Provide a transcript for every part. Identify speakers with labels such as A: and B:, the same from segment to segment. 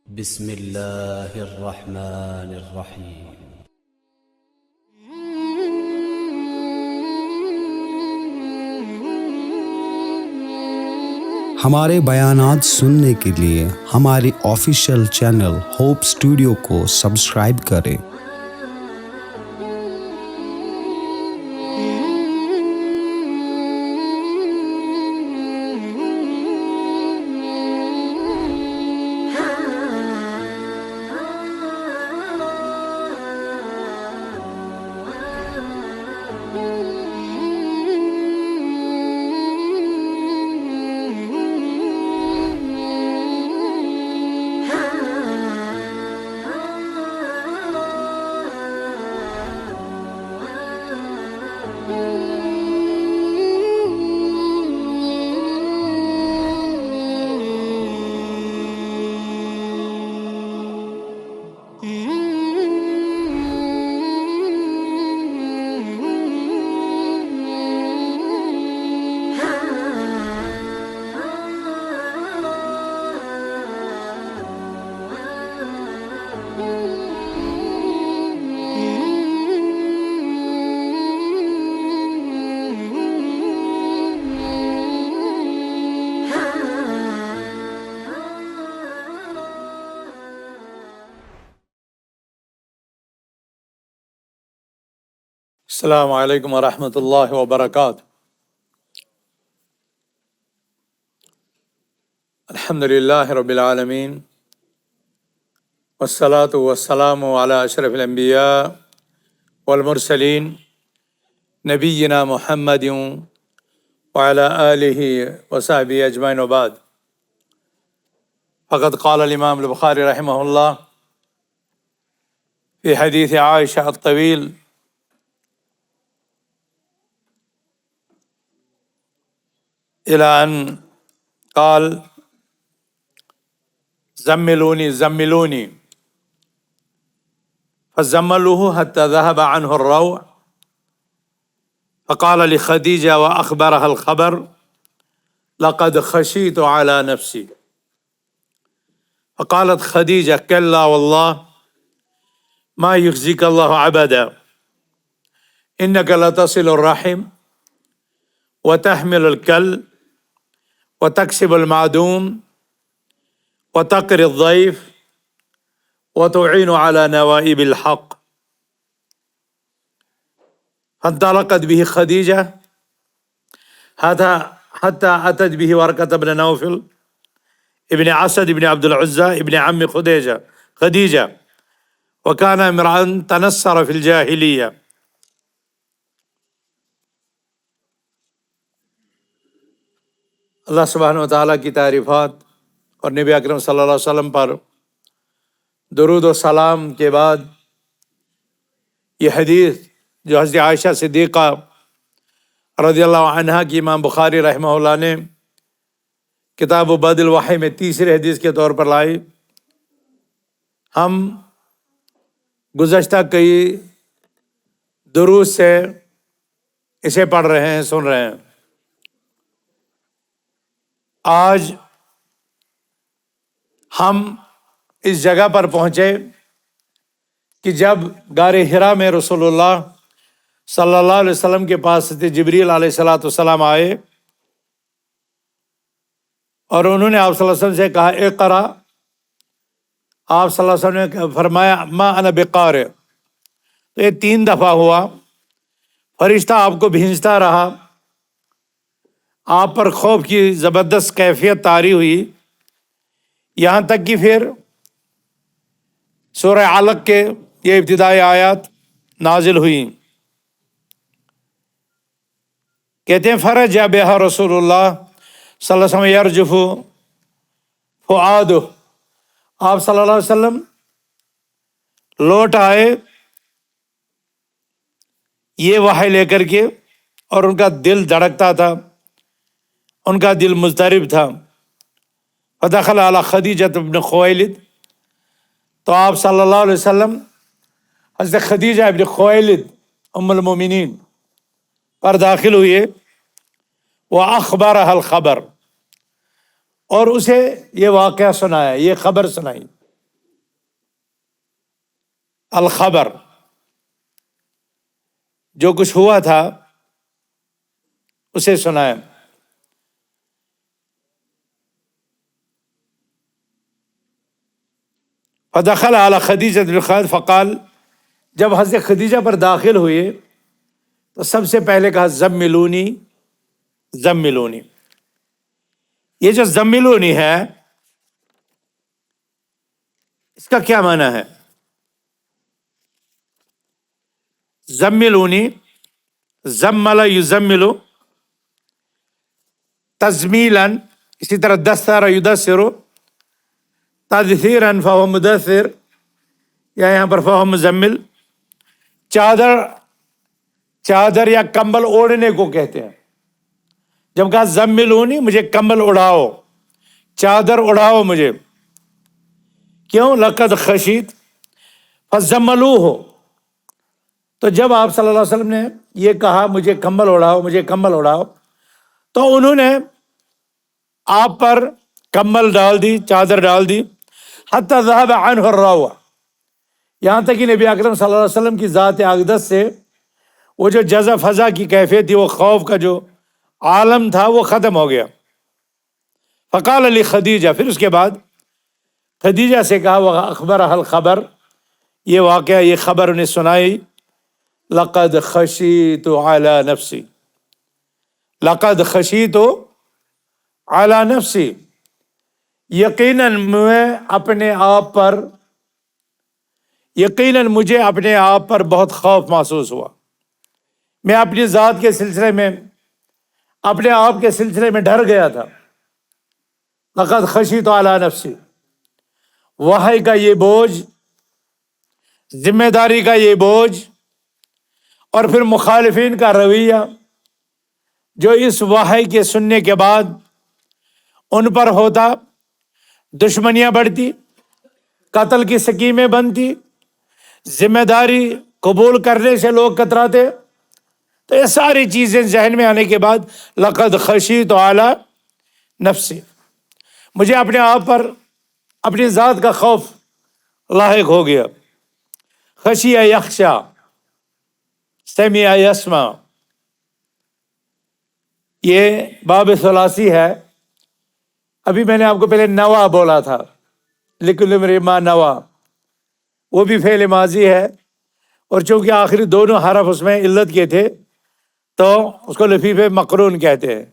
A: بسم اللہ الرحمن الرحیم۔
B: ہمارے بیانات سننے کے لیے ہماری آفیشیل چینل ہوپ اسٹوڈیو کو سبسکرائب کریں۔
C: السلام علیکم ورحمۃ اللہ وبرکاتہ۔ الحمد للہ رب العالمین، والصلاة والسلام علی اشرف الانبیاء والمرسلین، نبینا محمد وعلی آلہ وصحبہ اجمعین، وبعد۔ فقد قال الامام البخاری رحمہ اللہ فی حدیث عائشہ الطویل: إلى أن قال: زملوني زملوني، فزملوه حتى ذهب عنه الروع، فقال لخديجة وأخبرها الخبر: لقد خشيت على نفسي. فقالت خديجة: كلا والله ما يخزيك الله عبدا، إنك لتصل الرحم وتحمل الكل وتكسب المعدوم وتقري الضيف وتعين على نوائب الحق. فانطلقت به خديجة حتى أتت به ورقة بن نوفل ابن اسد ابن عبد العزى ابن عم خديجة، وكان امرأ تنصر في الجاهلية. اللہ سبحانہ و تعالیٰ کی تعریفات اور نبی اکرم صلی اللہ علیہ وسلم پر درود و سلام کے بعد یہ حدیث جو حضرت عائشہ صدیقہ رضی اللہ عنہا کی امام بخاری رحمہ اللہ نے کتاب بدء الوحی میں تیسری حدیث کے طور پر لائی، ہم گزشتہ کئی دروس سے اسے پڑھ رہے ہیں، سن رہے ہیں۔ آج ہم اس جگہ پر پہنچے کہ جب غار حرا میں رسول اللہ صلی اللہ علیہ وسلم کے پاس جبریل علیہ السلام آئے اور انہوں نے آپ صلی اللہ علیہ وسلم سے کہا: اقرا۔ آپ صلی اللہ علیہ وسلم نے فرمایا: ما انا بقارئ۔ تو یہ 3 دفعہ ہوا، فرشتہ آپ کو بھیجتا رہا، آپ پر خوف کی زبردست کیفیت طاری ہوئی، یہاں تک کہ پھر سورہ علق کے یہ ابتدائی آیات نازل ہوئی۔ کہتے ہیں: فرج بہا رسول اللہ صلی اللہ علیہ وسلم یرجف فؤادہ۔ آپ صلی اللہ علیہ وسلم لوٹ آئے یہ وحی لے کر کے، اور ان کا دل دھڑکتا تھا، ان کا دل مضطرب تھا۔ فدخل علی خدیجہ بن خویلد، تو آپ صلی اللہ علیہ وسلم حضرت خدیجہ ابن خویلد ام المومنین پر داخل ہوئے، وَأَخْبَرَهَا الْخَبَرَ، اور اسے یہ واقعہ سنایا، یہ خبر سنائی۔ الخبر، جو کچھ ہوا تھا اسے سنائیں۔ فدخل علی خدیجہ بن خویلد فقال، جب حضرت خدیجہ پر داخل ہوئے تو سب سے پہلے کہا زملونی زملونی۔ یہ جو زملونی ہے اس کا کیا معنی ہے؟ زملونی، زمل یزمل، تزمیلا، اسی طرح دثر یدثر، تدثیرا فهو مدثر، یا یہاں پر فهو مزمل، چادر یا کمبل اوڑھنے کو کہتے ہیں۔ جب کہا زملونی، مجھے کمبل اڑاؤ، چادر اڑاؤ مجھے، کیوں؟ لقد خشیت فزملوہ، تو جب آپ صلی اللہ علیہ وسلم نے یہ کہا مجھے کمبل اڑاؤ، مجھے کمبل اڑاؤ، تو انہوں نے آپ پر کمبل ڈال دی، چادر ڈال دی، حتی ذهب عنہ الروع، یہاں تک کہ نبی اکرم صلی اللہ علیہ وسلم کی ذات اقدس سے وہ جو جزع فضا کی کیفیت تھی، وہ خوف کا جو عالم تھا، وہ ختم ہو گیا۔ فقال علی خدیجہ، پھر اس کے بعد خدیجہ سے کہا، وہ اخبرها الخبر، یہ واقعہ، یہ خبر انہیں سنائی، لقد خشیت علی نفسی، لقد خشیت علی نفسی، یقیناً مجھے اپنے آپ پر بہت خوف محسوس ہوا، میں اپنی ذات کے سلسلے میں، اپنے آپ کے سلسلے میں ڈر گیا تھا۔ لقد خشیت علی نفسی، وحی کا یہ بوجھ، ذمہ داری کا یہ بوجھ، اور پھر مخالفین کا رویہ جو اس وحی کے سننے کے بعد ان پر ہوتا، دشمنیاں بڑھتی، قتل کی سکیمیں بنتی، ذمہ داری قبول کرنے سے لوگ کتراتے، تو یہ ساری چیزیں ذہن میں آنے کے بعد لقد خشیت علی نفسی، مجھے اپنے آپ پر، اپنی ذات کا خوف لاحق ہو گیا۔ خشیہ یخشا، سمع یسمع، یہ باب ثلاثی ہے۔ ابھی میں نے آپ کو پہلے نوا بولا تھا، لکل امرئ ما نوا، وہ بھی فعل ماضی ہے، اور چونکہ آخری دونوں حرف اس میں علت کے تھے تو اس کو لفیف مقرون کہتے ہیں۔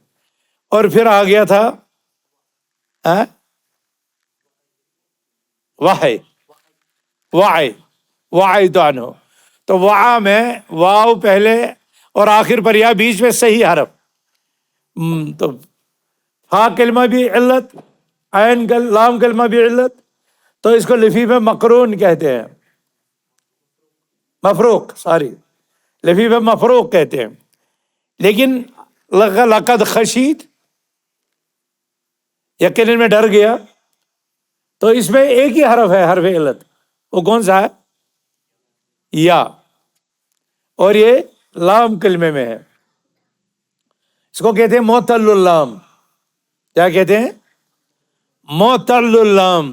C: اور پھر آ گیا تھا وحی، وعیت عنہ، تو وعا میں واو پہلے اور آخر پر یا بیچ میں صحیح حرف، تو ہا کلمہ بھی علت، عین لام کلمہ بھی علت، تو اس کو لفیف مقرون کہتے ہیں، مفروق، لفیف مفروق کہتے ہیں۔ لیکن لقد خشیت، یقیناً میں ڈر گیا، تو اس میں ایک ہی حرف ہے، حرف علت، وہ کون سا ہے؟ یا، اور یہ لام کلمے میں ہے، اس کو کہتے ہیں معتل اللام۔ کیا کہتے ہیں؟ معتل اللام،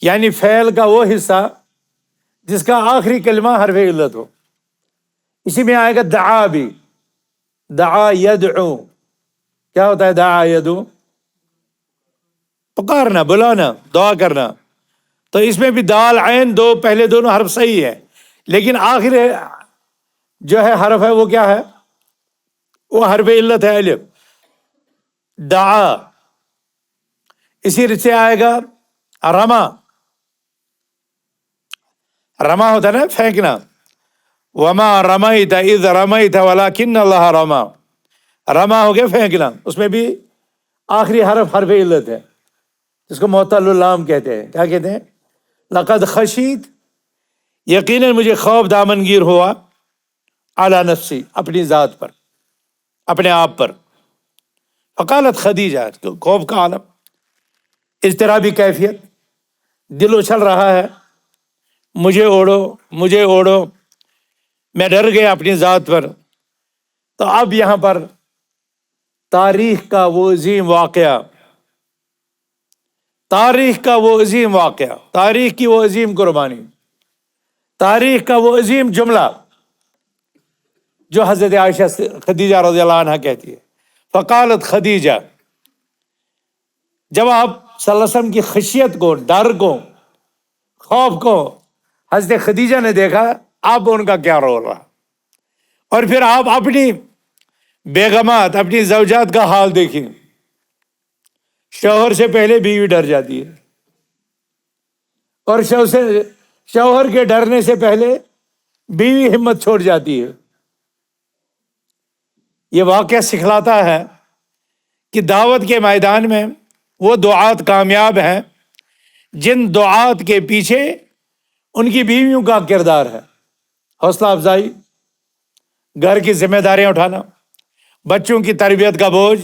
C: یعنی فعل کا وہ حصہ جس کا آخری کلمہ حرف علت ہو۔ اسی میں آئے گا دعا بھی، دعا یدعو، کیا ہوتا ہے دعا یدعو؟ پکارنا، بلانا، دعا کرنا، تو اس میں بھی دال عین دو پہلے دونوں حرف صحیح ہے، لیکن آخر جو ہے حرف ہے وہ کیا ہے؟ وہ حرف علت ہے، الف، دعا۔ اسی سے آئے گا رما، رما ہوتا ہے نا پھینکنا، وما رمیت اذ رمیت ولکن اللہ رما، رما ہو گیا پھینکنا، اس میں بھی آخری حرف علت ہے، جس کو معتل اللام کہتے ہیں۔ کیا کہتے ہیں؟ لقد خشیت، یقیناً مجھے خوف دامنگیر ہوا، علی نفسی، اپنی ذات پر، اپنے آپ پر۔ فقالت خدیجہ، خوف کا عالم، اضطرابی کیفیت، دل اچھل رہا ہے، مجھے اوڑھو، مجھے اوڑھو، میں ڈر گیا اپنی ذات پر۔ تو اب یہاں پر تاریخ کا وہ عظیم واقعہ، تاریخ کا وہ عظیم واقعہ، تاریخ کی وہ عظیم قربانی، تاریخ کا وہ عظیم جملہ جو حضرت عائشہ خدیجہ رضی اللہ عنہ کہتی ہے، فقالت خدیجہ، جب آپ صلی اللہ علیہ وسلم کی خشیت کو، ڈر کو، خوف کو حضرت خدیجہ نے دیکھا، اب ان کا کیا رول رہا، اور پھر آپ اپنی بیگمات، اپنی زوجات کا حال دیکھیں، شوہر سے پہلے بیوی ڈر جاتی ہے، اور شوہر کے ڈرنے سے پہلے بیوی ہمت چھوڑ جاتی ہے۔ یہ واقعہ سکھلاتا ہے کہ دعوت کے میدان میں وہ دعات کامیاب ہیں جن دعات کے پیچھے ان کی بیویوں کا کردار ہے، حوصلہ افزائی، گھر کی ذمہ داریاں اٹھانا، بچوں کی تربیت کا بوجھ،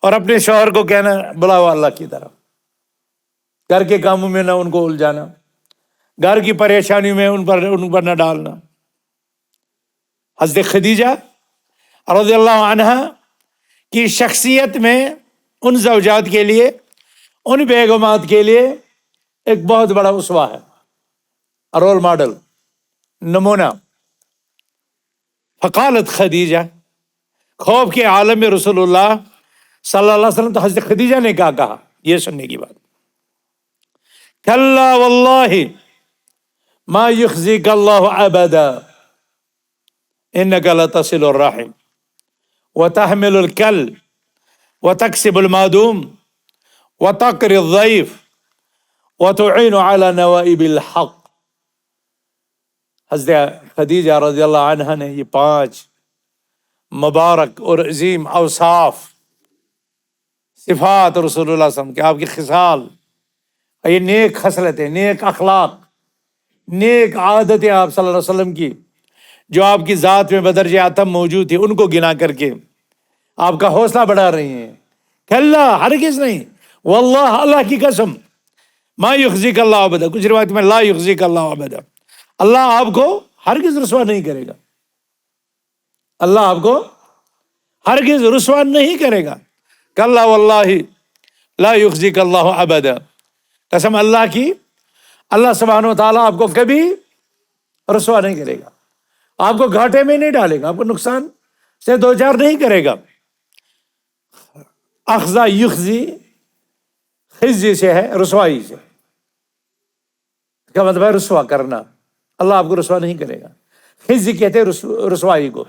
C: اور اپنے شوہر کو کہنا بلاؤ اللہ کی طرف، گھر کے کاموں میں نہ ان کو الجھانا، گھر کی پریشانیوں میں ان پر نہ ڈالنا۔ حضرت خدیجہ رضی اللہ عنہ کی شخصیت میں ان زوجات کے لیے، ان بیگمات کے لیے ایک بہت بڑا اسوہ ہے، رول ماڈل، نمونہ۔ فقالت خدیجہ، خوف کے عالم میں رسول اللہ صلی اللہ علیہ وسلم، تو حضرت خدیجہ نے کیا کہا، یہ سننے کی بات، کلا واللہ ما یخزیک اللہ ابدا انک لتصل الرحم وتحمل الکل وتکسب المعدوم وتقری الضیف وتعین علی نوائب الحق۔ حضرت خدیجہ رضی اللہ عنہ نے یہ 5 مبارک اور عظیم اوصاف، صفات رسول اللہ صلی اللہ علیہ وسلم کے، آپ کی خصال، یہ نیک خصلتیں، نیک اخلاق، نیک عادتیں آپ صلی اللہ علیہ وسلم کی جو آپ کی ذات میں بدرجہ اتم موجود تھی، ان کو گنا کر کے آپ کا حوصلہ بڑھا رہی ہیں۔ کلا، ہرگز نہیں، واللہ، اللہ کی قسم، ما یخزیک اللہ ابدا، کچھ روایت میں لا یخزیک اللہ ابدا، اللہ آپ کو ہرگز رسوا نہیں کرے گا، اللہ آپ کو ہرگز رسوا نہیں کرے گا۔ کلا واللہ لا یخزیک اللہ ابدا، قسم اللہ کی، اللہ سبحانہ و تعالیٰ آپ کو کبھی رسوا نہیں کرے گا، آپ کو گھاٹے میں نہیں ڈالے گا، آپ کو نقصان سے دوچار نہیں کرے گا۔ اخزا یخزی، خزی سے ہے، رسوائی سے، کا مطلب ہے رسوا کرنا، اللہ آپ کو رسوا نہیں کرے گا۔ خزی کہتے ہیں رسوائی کو۔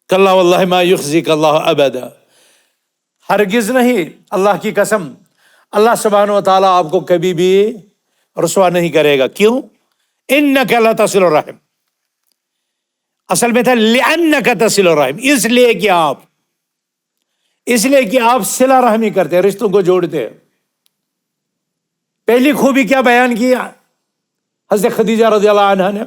C: کلا واللہ ما یخزیک اللہ ابدا، ہرگز نہیں، اللہ کی قسم، اللہ سبحانہ و تعالیٰ آپ کو کبھی بھی رسوا نہیں کرے گا۔ کیوں؟ انک لتصل الرحم، اصل میں تھا لانک تصل الرحم، اس لیے کہ آپ صلہ رحمی کرتے ہیں، رشتوں کو جوڑتے ہیں۔ پہلی خوبی کیا بیان کی حضرت خدیجہ رضی اللہ عنہ نے؟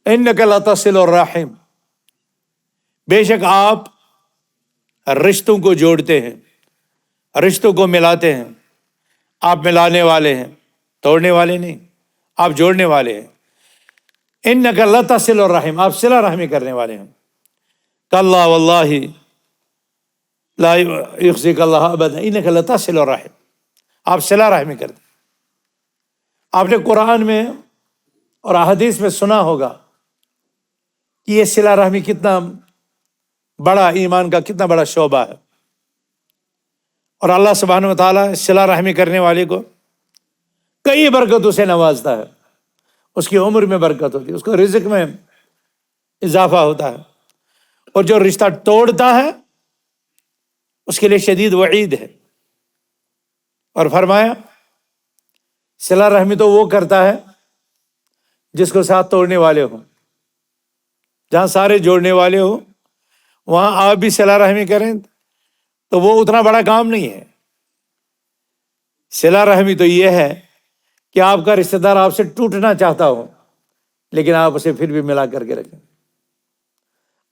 C: انک لتصل الرحم، بے شک آپ رشتوں کو جوڑتے ہیں، رشتوں کو ملاتے ہیں، آپ ملانے والے ہیں، توڑنے والے نہیں، آپ جوڑنے والے ہیں۔ انک لتصل الرحم، آپ صلہ رحمی کرنے والے ہیں۔ کلا واللہ لا یخزیک اللہ ابدا انک لتصل الرحم، آپ صلہ رحمی کرتے ہیں۔ آپ نے قرآن میں اور احادیث میں سنا ہوگا کہ یہ صلہ رحمی کتنا بڑا، ایمان کا کتنا بڑا شعبہ ہے، اور اللہ سبحانہ و تعالیٰ صلہ رحمی کرنے والے کو کئی برکتوں سے نوازتا ہے، اس کی عمر میں برکت ہوتی ہے، اس کو رزق میں اضافہ ہوتا ہے، اور جو رشتہ توڑتا ہے اس کے لیے شدید وعید ہے۔ اور فرمایا صلہ رحمی تو وہ کرتا ہے جس کو ساتھ توڑنے والے ہوں، جہاں سارے جوڑنے والے ہوں وہاں آپ بھی صلہ رحمی کریں تو وہ اتنا بڑا کام نہیں ہے۔ صلہ رحمی تو یہ ہے کہ آپ کا رشتہ دار آپ سے ٹوٹنا چاہتا ہو لیکن آپ اسے پھر بھی ملا کر کے رکھیں۔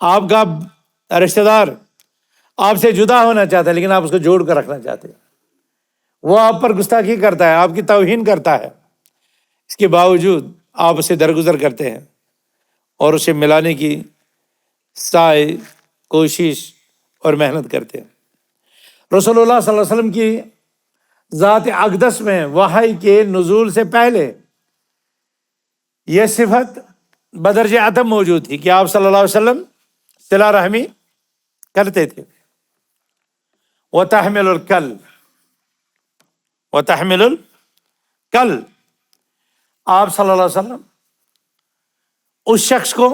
C: آپ کا رشتہ دار آپ سے جدا ہونا چاہتا ہے لیکن آپ اس کو جوڑ کر رکھنا چاہتے ہیں، وہ آپ پر گستاخی کرتا ہے، آپ کی توہین کرتا ہے، اس کے باوجود آپ اسے درگزر کرتے ہیں اور اسے ملانے کی سعی، کوشش اور محنت کرتے ہیں۔ رسول اللہ صلی اللہ علیہ وسلم کی ذات اقدس میں وحی کے نزول سے پہلے یہ صفت بدرج عدم موجود تھی کہ آپ صلی اللہ علیہ وسلم صلہ رحمی کرتے تھے. وتحمل الکل، وتحمل الکل، آپ صلی اللہ علیہ وسلم اس شخص کو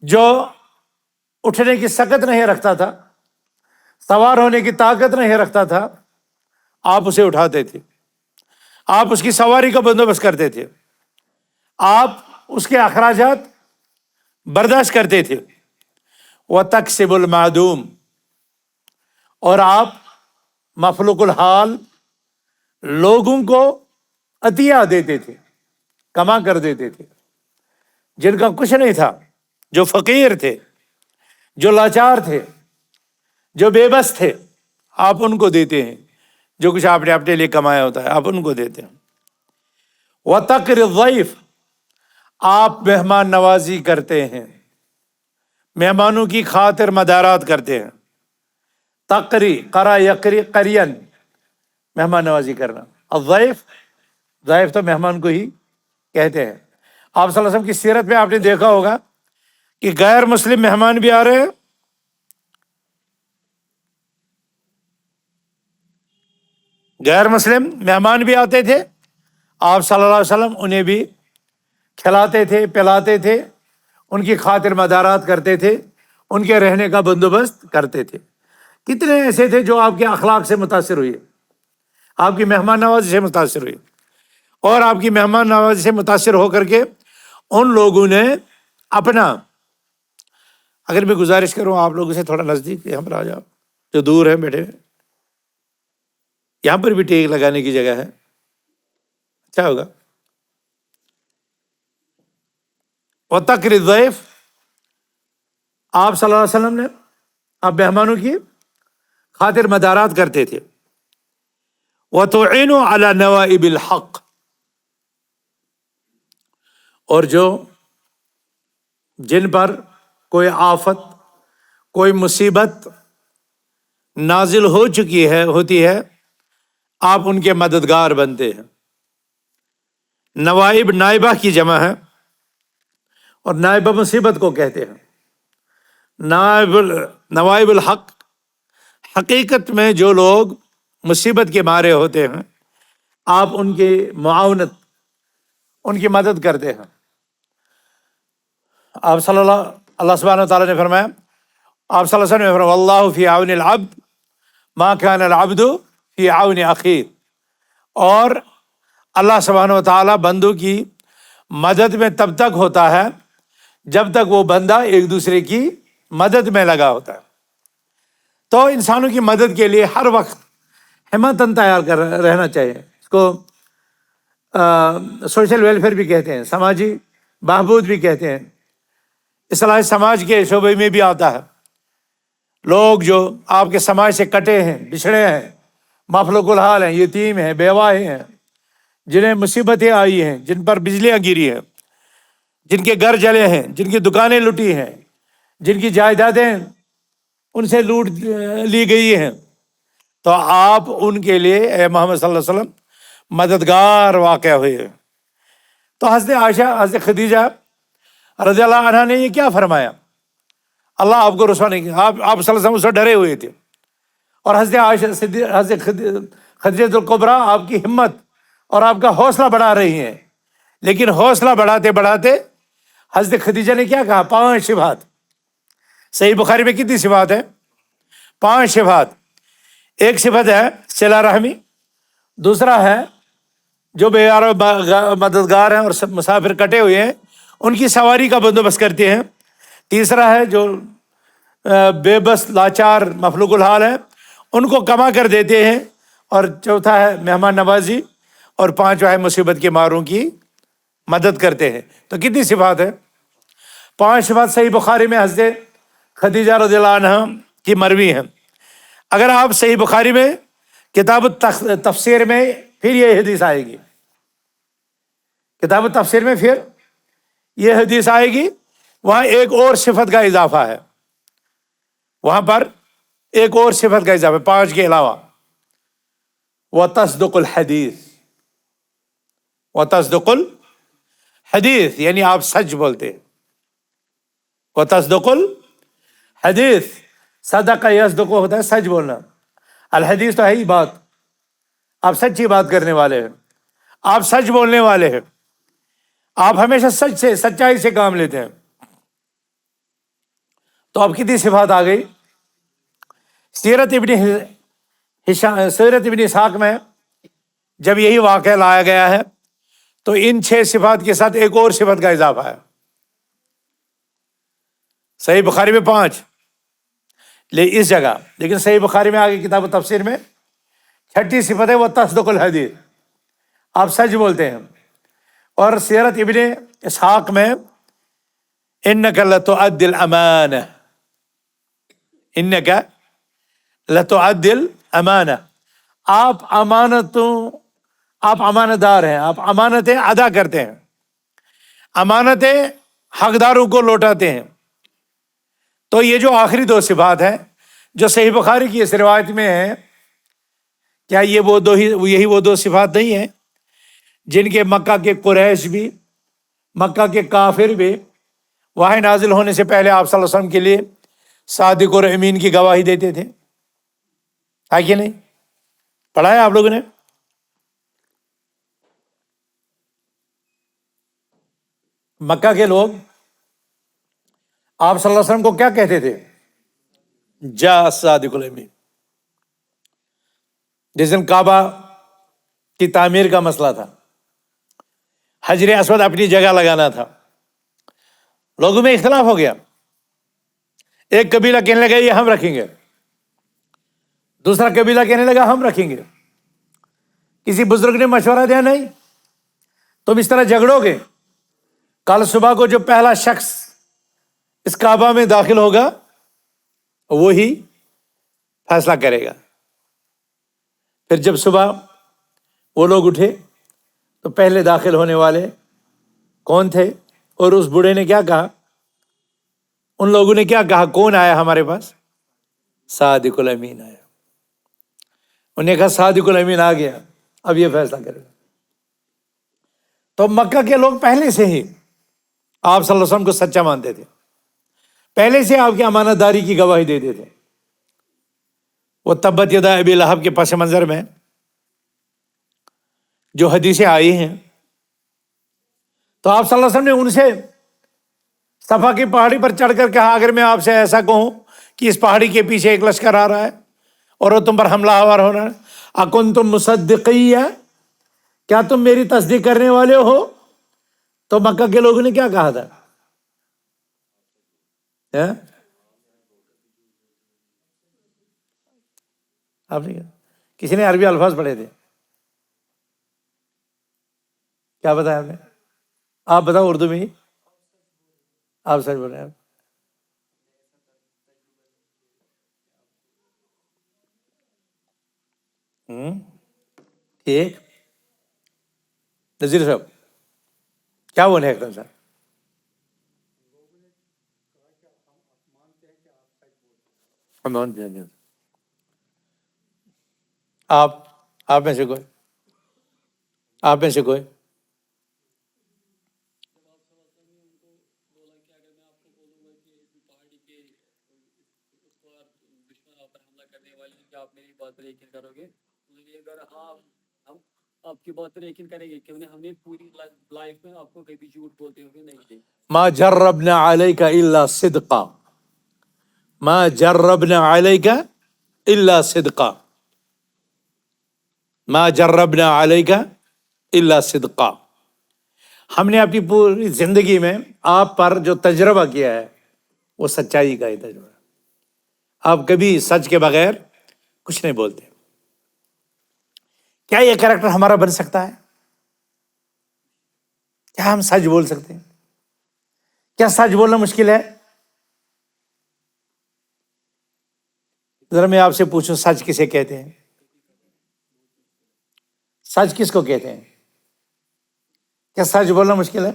C: جو اٹھنے کی سکت نہیں رکھتا تھا، سوار ہونے کی طاقت نہیں رکھتا تھا، آپ اسے اٹھاتے تھے، آپ اس کی سواری کا بندوبست کرتے تھے، آپ اس کے اخراجات برداشت کرتے تھے. وَتَكْسِبُ الْمَعْدُومَ، اور آپ مفلوق الحال لوگوں کو عطیہ دیتے تھے، کما کر دیتے تھے. جن کا کچھ نہیں تھا، جو فقیر تھے، جو لاچار تھے، جو بے بس تھے، آپ ان کو دیتے ہیں. جو کچھ آپ نے اپنے لیے کمایا ہوتا ہے آپ ان کو دیتے ہیں. وَتَقْرِ الضَّيْفَ، آپ مہمان نوازی کرتے ہیں، مہمانوں کی خاطر مدارات کرتے ہیں. تقری، قرا یقری قرین، مہمان نوازی کرنا. الضیف، ضیف تو مہمان کو ہی کہتے ہیں. آپ صلی اللہ علیہ وسلم کی سیرت میں آپ نے دیکھا ہوگا کہ غیر مسلم مہمان بھی آ رہے ہیں، غیر مسلم مہمان بھی آتے تھے، آپ صلی اللہ علیہ وسلم انہیں بھی کھلاتے تھے، پلاتے تھے، ان کی خاطر مدارات کرتے تھے، ان کے رہنے کا بندوبست کرتے تھے. کتنے ایسے تھے جو آپ کے اخلاق سے متاثر ہوئے، آپ کی مہمان نوازی سے متاثر ہوئے، اور آپ کی مہمان نوازی سے متاثر ہو کر کے ان لوگوں نے اپنا، اگر میں گزارش کروں آپ لوگوں سے تھوڑا نزدیک یہاں پر آ جاؤ، جو دور ہیں بیٹھے، یہاں پر بھی ٹیک لگانے کی جگہ ہے، اچھا ہوگا. وَتَقْرِ الضَّيْفَ، آپ صلی اللہ علیہ وسلم نے آپ مہمانوں کی خاطر مدارات کرتے تھے. وَتُعِينُ عَلَى نَوَائِبِ الْحَقِّ، اور جو جن پر کوئی آفت، کوئی مصیبت نازل ہو چکی ہے، ہوتی ہے، آپ ان کے مددگار بنتے ہیں. نوائب نائبہ کی جمع ہے، اور نائبہ مصیبت کو کہتے ہیں. نوائب الحق، حقیقت میں جو لوگ مصیبت کے مارے ہوتے ہیں آپ ان کی معاونت، ان کی مدد کرتے ہیں. آپ صلی اللہ سبحانہ تعالیٰ نے فرمایا، آپ صلی اللہ علیہ وسلم نے فرمایا واللہ فی عون العبد ما کان العبد فی عون اخیہ، اور اللہ سبحانہ وتعالیٰ بندوں کی مدد میں تب تک ہوتا ہے جب تک وہ بندہ ایک دوسرے کی مدد میں لگا ہوتا ہے. تو انسانوں کی مدد کے لیے ہر وقت ہمتاً تیار کر رہنا چاہیے. اس کو سوشل ویلفیئر بھی کہتے ہیں، سماجی بہبود بھی کہتے ہیں، اصلاح سماج کے شعبے میں بھی آتا ہے. لوگ جو آپ کے سماج سے کٹے ہیں، بچھڑے ہیں، مفلوق الحال ہیں، یتیم ہیں، بیوہ ہیں، جنہیں مصیبتیں آئی ہیں، جن پر بجلیاں گری ہیں، جن کے گھر جلے ہیں، جن کی دکانیں لوٹی ہیں، جن کی جائیدادیں ان سے لوٹ لی گئی ہیں، تو آپ ان کے لیے اے محمد صلی اللہ علیہ وسلم مددگار واقع ہوئے ہیں. تو حضرت عائشہ، حضرت خدیجہ رضی اللہ عنہ نے یہ کیا فرمایا، اللہ آپ کو رسوا نہیں کیا، آپ صلی اللہ علیہ وسلم اس سے ڈرے ہوئے تھے. اور حضرت عائشہ حضرت خدیجہ الکبریٰ آپ کی ہمت اور آپ کا حوصلہ بڑھا رہی ہیں. لیکن حوصلہ بڑھاتے بڑھاتے حضرت خدیجہ نے کیا کہا، 5 صفات. صحیح بخاری میں کتنی صفات ہے؟ 5 صفات. ایک صفت ہے صلہ رحمی، دوسرا ہے جو بے یار مددگار ہیں اور مسافر کٹے ہوئے ہیں ان کی سواری کا بندوبست کرتے ہیں، تیسرا ہے جو بے بس لاچار مفلوق الحال ہیں ان کو کما کر دیتے ہیں، اور چوتھا ہے مہمان نوازی، اور 5واں ہے مصیبت کے ماروں کی مدد کرتے ہیں. تو کتنی صفات ہے؟ 5 صفات صحیح بخاری میں حضرت خدیجہ رضی اللہ عنہ کی مروی ہیں. اگر آپ صحیح بخاری میں کتاب تفسیر میں پھر یہ حدیث آئے گی، کتاب تفسیر میں پھر یہ حدیث آئے گی، وہاں ایک اور صفت کا اضافہ ہے، وہاں پر ایک اور صفت کا اضافہ ہے 5 کے علاوہ. وتصدق الحدیث، وتصدق الحدیث یعنی آپ سچ بولتے ہیں، وتصدق الحدیث، صدق یصدق ہوتا ہے سچ بولنا، الحدیث تو ہے ہی بات، آپ سچی بات کرنے والے ہیں، آپ سچ بولنے والے ہیں، آپ ہمیشہ سچ سے، سچائی سے کام لیتے ہیں۔ تو اب کتنی صفات آ گئی؟ سیرت ابن اسحاق میں جب یہی واقعہ لایا گیا ہے تو ان 6 صفات کے ساتھ ایک اور صفت کا اضافہ ہے۔ صحیح بخاری میں 5 اس جگہ، لیکن صحیح بخاری میں آگے کتاب تفسیر میں 6ٹھی صفت ہے وہ تصدق الحدیث، آپ سچ بولتے ہیں۔ اور سیرت ابن اسحاق میں انک لتؤدی الامانہ، انک لتؤدی الامانہ، آپ امانت دار ہیں، آپ امانتیں ادا کرتے ہیں، امانتیں حقداروں کو لوٹاتے ہیں۔ تو یہ جو آخری 2 صفات ہیں جو صحیح بخاری کی اس روایت میں ہیں، کیا یہی وہ 2 صفات نہیں ہیں جن کے مکہ کے قریش بھی، مکہ کے کافر بھی وحی نازل ہونے سے پہلے آپ صلی اللہ علیہ وسلم کے لیے صادق اور امین کی گواہی دیتے تھے؟ ہے کہ نہیں؟ پڑھا ہے آپ لوگوں نے؟ مکہ کے لوگ آپ صلی اللہ علیہ وسلم کو کیا کہتے تھے؟ جاء الصادق الامین۔ جس دن کعبہ کی تعمیر کا مسئلہ تھا، حجر اسود اپنی جگہ لگانا تھا، لوگوں میں اختلاف ہو گیا، ایک قبیلہ کہنے لگا یہ ہم رکھیں گے، دوسرا قبیلہ کہنے لگا ہم رکھیں گے۔ کسی بزرگ نے مشورہ دیا نہیں تم اس طرح جھگڑو گے، کل صبح کو جو پہلا شخص اس کعبہ میں داخل ہوگا وہی فیصلہ کرے گا۔ پھر جب صبح وہ لوگ اٹھے تو پہلے داخل ہونے والے کون تھے؟ اور اس بوڑھے نے کیا کہا؟ ان لوگوں نے کیا کہا؟ کون آیا ہمارے پاس؟ صادق الامین آیا۔ انہوں نے کہا صادق الامین آ گیا، اب یہ فیصلہ کرے گا۔ تو مکہ کے لوگ پہلے سے ہی آپ صلی اللہ علیہ وسلم کو سچا مانتے تھے، پہلے سے آپ کی امانت داری کی گواہی دیتے تھے۔ وہ تبت یدا ابی لہب کے پس منظر میں جو حدیثیں آئی ہیں تو آپ صلی اللہ علیہ وسلم نے ان سے صفا کی پہاڑی پر چڑھ کر کہا اگر میں آپ سے ایسا کہوں کہ اس پہاڑی کے پیچھے ایک لشکر آ رہا ہے اور وہ تم پر حملہ آور ہو رہا ہے، اکنتم مصدقیہ، کیا تم میری تصدیق کرنے والے ہو؟ تو مکہ کے لوگوں نے کیا کہا تھا؟ آپ نے کسی نے عربی الفاظ پڑھے تھے؟ کیا بتایا آپ نے؟ آپ بتاؤ اردو میں ہی، آپ سچ بول رہے ہیں۔ ٹھیک، نذیر صاحب کیا بولے ایک دم سر؟ آپ میں سے کوئی، آپ میں سے کوئی؟
A: آپ میری بات پر یقین کرو گے؟ اگر ہم آپ کی بات پر یقین کریں گے کہ ہم نے پوری لائف میں آپ کو کبھی جھوٹ بولتے ہوئے نہیں دیکھا۔
C: ما جربنا علیک الا صدقا، ما جربنا علیک الا صدقا، ما جربنا علیک الا صدقا۔ ہم نے اپنی پوری زندگی میں آپ پر جو تجربہ کیا ہے وہ سچائی کا ہی تجربہ ہے۔ آپ کبھی سچ کے بغیر کچھ نہیں بولتے۔ کیا یہ کریکٹر ہمارا بن سکتا ہے؟ کیا ہم سچ بول سکتے ہیں؟ کیا سچ بولنا مشکل ہے؟ ذرا میں آپ سے پوچھوں، سچ کسے کہتے ہیں؟ سچ کس کو کہتے ہیں؟ کیا سچ بولنا مشکل ہے؟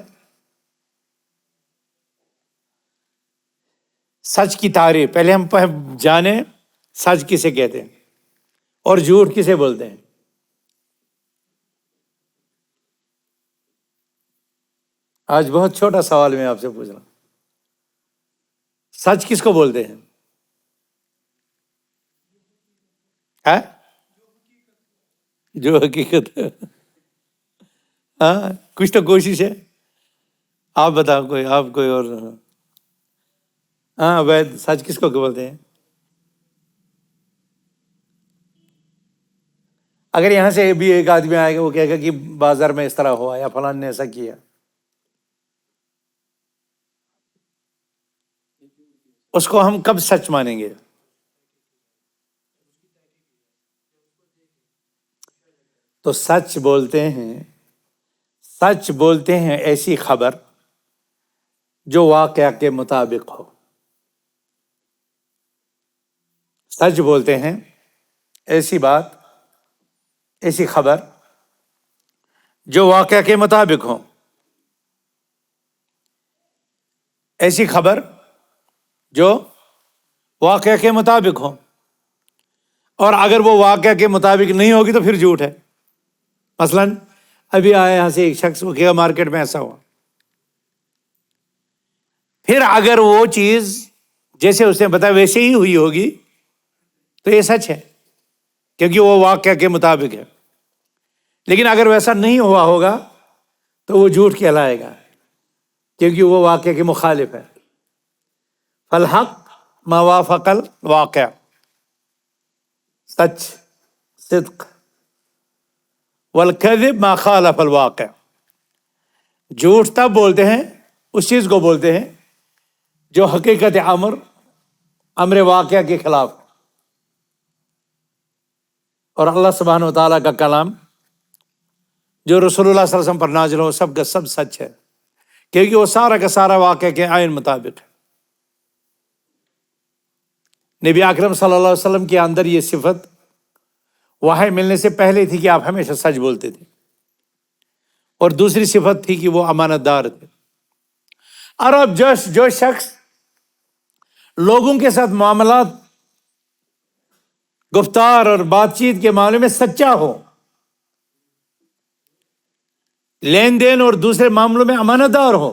C: سچ کی تعریف پہلے ہم جانیں، سچ کسے کہتے ہیں اور جھوٹ کسے بولتے ہیں۔ آج بہت چھوٹا سوال میں آپ سے پوچھ رہا ہوں، سچ کس کو بولتے ہیں؟ ہاں؟ جو حقیقت ہے۔ ہاں، کچھ تو کوشش ہے۔ آپ بتاؤ، آپ کوئی اور۔ ہاں وید، سچ کس کو بولتے ہیں؟ اگر یہاں سے بھی ایک آدمی آئے گا، وہ کہے گا کہ بازار میں اس طرح ہوا یا فلان نے ایسا کیا، اس کو ہم کب سچ مانیں گے؟ تو سچ بولتے ہیں ایسی خبر جو واقعہ کے مطابق ہو۔ سچ بولتے ہیں ایسی بات، ایسی خبر جو واقعہ کے مطابق ہو، ایسی خبر جو واقعہ کے مطابق ہو، اور اگر وہ واقعہ کے مطابق نہیں ہوگی تو پھر جھوٹ ہے۔ مثلا ابھی آیا یہاں سے ایک شخص، وہ کہا مارکیٹ میں ایسا ہوا، پھر اگر وہ چیز جیسے اس نے بتایا ویسے ہی ہوئی ہوگی تو یہ سچ ہے، کیونکہ وہ واقعہ کے مطابق ہے۔ لیکن اگر ویسا نہیں ہوا ہوگا تو وہ جھوٹ کہلائے گا، کیونکہ وہ واقعہ کے مخالف ہے۔ فالحق ما وافق الواقع، سچ، صدق، والکذب ما خالف الواقع، جھوٹ تب بولتے ہیں، اس چیز کو بولتے ہیں جو حقیقت امر واقعہ کے خلاف۔ اور اللہ سبحانہ و تعالیٰ کا کلام جو رسول اللہ صلی اللہ علیہ وسلم پر نازل ہو، سب کا سب سچ ہے، کیونکہ وہ سارا کا سارا واقعہ کے عین مطابق ہے۔ نبی اکرم صلی اللہ علیہ وسلم کے اندر یہ صفت وحی ملنے سے پہلے تھی کہ آپ ہمیشہ سچ بولتے تھے، اور دوسری صفت تھی کہ وہ امانت دار تھے۔ اور اب جو شخص لوگوں کے ساتھ معاملات، گفتار اور بات چیت کے معاملے میں سچا ہو، لین دین اور دوسرے معاملوں میں امانت دار ہو،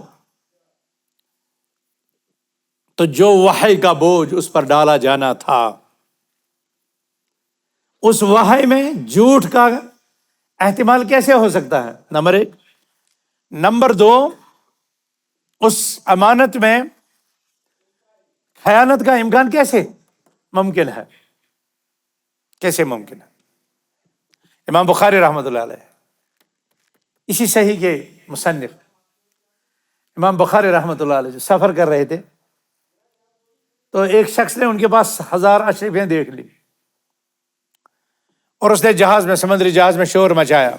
C: تو جو وحی کا بوجھ اس پر ڈالا جانا تھا، اس وحی میں جھوٹ کا احتمال کیسے ہو سکتا ہے؟ نمبر ایک۔ نمبر دو، اس امانت میں خیانت کا امکان کیسے ممکن ہے؟ کیسے ممکن ہے؟ امام بخاری رحمۃ اللہ علیہ، اسی صحیح کے مصنف امام بخاری رحمۃ اللہ علیہ جو سفر کر رہے تھے، تو ایک شخص نے ان کے پاس 1000 اشرفیاں دیکھ لی، اور اس نے جہاز میں، سمندری جہاز میں شور مچایا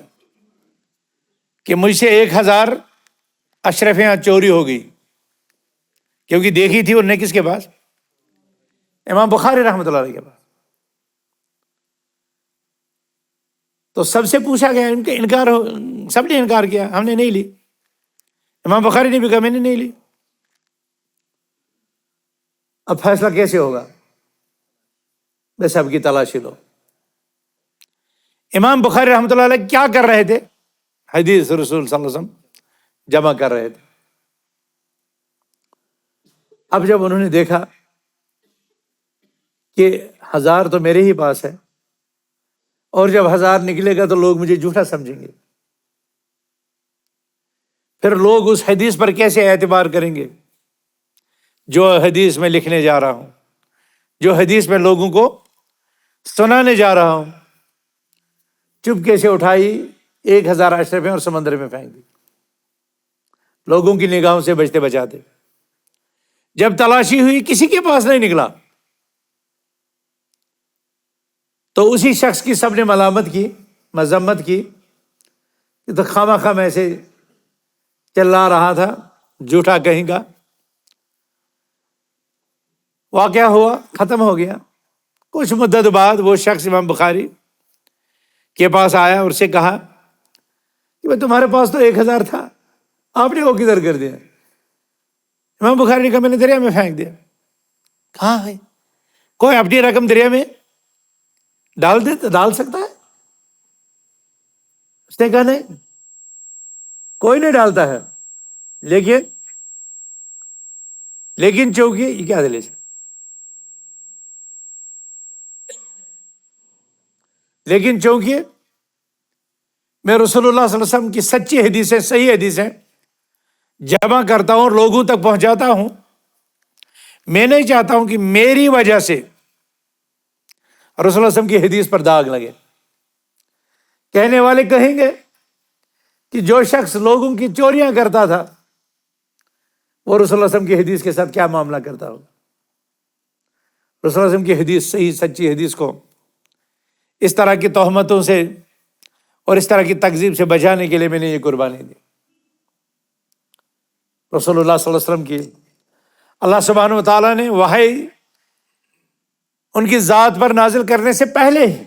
C: کہ مجھ سے 1000 اشرفیاں چوری ہو گئی، کیونکہ دیکھی تھی انہوں نے کس کے پاس؟ امام بخاری رحمۃ اللہ علیہ کے پاس۔ تو سب سے پوچھا گیا، ان کا انکار ہو، سب نے انکار کیا، ہم نے نہیں لی۔ امام بخاری نے بھی کہا میں نے نہیں لی۔ اب فیصلہ کیسے ہوگا؟ بس اب کی تلاشی لو۔ امام بخاری رحمۃ اللہ علیہ کیا کر رہے تھے؟ حدیث رسول صلی اللہ علیہ وسلم جمع کر رہے تھے۔ اب جب انہوں نے دیکھا کہ 1000 تو میرے ہی پاس ہے، اور جب 1000 نکلے گا تو لوگ مجھے جھوٹا سمجھیں گے، پھر لوگ اس حدیث پر کیسے اعتبار کریں گے جو حدیث میں لکھنے جا رہا ہوں، جو حدیث میں لوگوں کو سنانے جا رہا ہوں؟ چپکے سے اٹھائی 1000 اشرفیں اور سمندر میں پھینک دی، لوگوں کی نگاہوں سے بچتے بچاتے۔ جب تلاشی ہوئی کسی کے پاس نہیں نکلا، تو اسی شخص کی سب نے ملامت کی، مذمت کی کہ تو خواہ خواہ ایسے چلا رہا تھا، جھوٹا کہیں گا۔ واقعہ ہوا، ختم ہو گیا۔ کچھ مدت بعد وہ شخص امام بخاری کے پاس آیا اور اسے کہا کہ بھائی تمہارے پاس تو 1000 تھا، آپ نے وہ کدھر کر دیا؟ امام بخاری نے کہا میں نے دریا میں پھینک دیا۔ کہاں ہے؟ کوئی اپنی رقم دریا میں ڈال سکتا ہے؟ اس نے کہا نہیں، کوئی نہیں ڈالتا ہے، لیکن چونکہ یہ کیا دلیل ہے؟ لیکن چونکہ میں رسول اللہ صلی اللہ علیہ وسلم کی سچی حدیثیں، صحیح حدیثیں جمع کرتا ہوں اور لوگوں تک پہنچاتا ہوں، میں نہیں چاہتا ہوں کہ میری وجہ سے رسول اللہ صلی اللہ علیہ وسلم کی حدیث پر داغ لگے۔ کہنے والے کہیں گے کہ جو شخص لوگوں کی چوریاں کرتا تھا وہ رسول اللہ صلی اللہ علیہ وسلم کی حدیث کے ساتھ کیا معاملہ کرتا ہوگا؟ رسول اللہ علیہ وسلم کی حدیث، صحیح سچی حدیث کو اس طرح کی تہمتوں سے اور اس طرح کی تکذیب سے بچانے کے لیے میں نے یہ قربانی دی۔ رسول اللہ صلی اللہ علیہ وسلم کی اللہ سبحانہ و تعالیٰ نے وحی ان کی ذات پر نازل کرنے سے پہلے ہی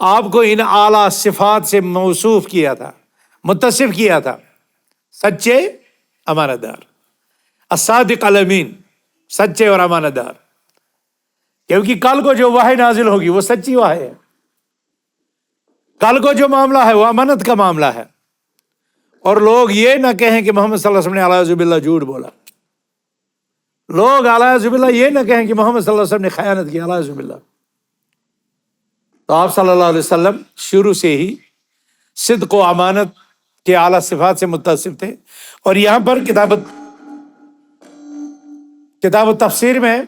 C: آپ کو ان اعلیٰ صفات سے موصوف کیا تھا، متصف کیا تھا: سچے، امانت دار، الصادق الامین، سچے اور امانت دار۔ کیونکہ کل کو جو وحی نازل ہوگی وہ سچی وحی ہے، کل کو جو معاملہ ہے وہ امانت کا معاملہ ہے، اور لوگ یہ نہ کہیں کہ محمد صلی اللہ علیہ وسلم نے اعوذ باللہ جھوٹ بولا، لوگ اعوذ باللہ یہ نہ کہیں کہ محمد صلی اللہ علیہ وسلم نے خیانت کی، اعوذ باللہ۔ تو آپ صلی اللہ علیہ وسلم شروع سے ہی صدق و امانت کے اعلیٰ صفات سے متصف تھے۔ اور یہاں پر کتاب تفسیر میں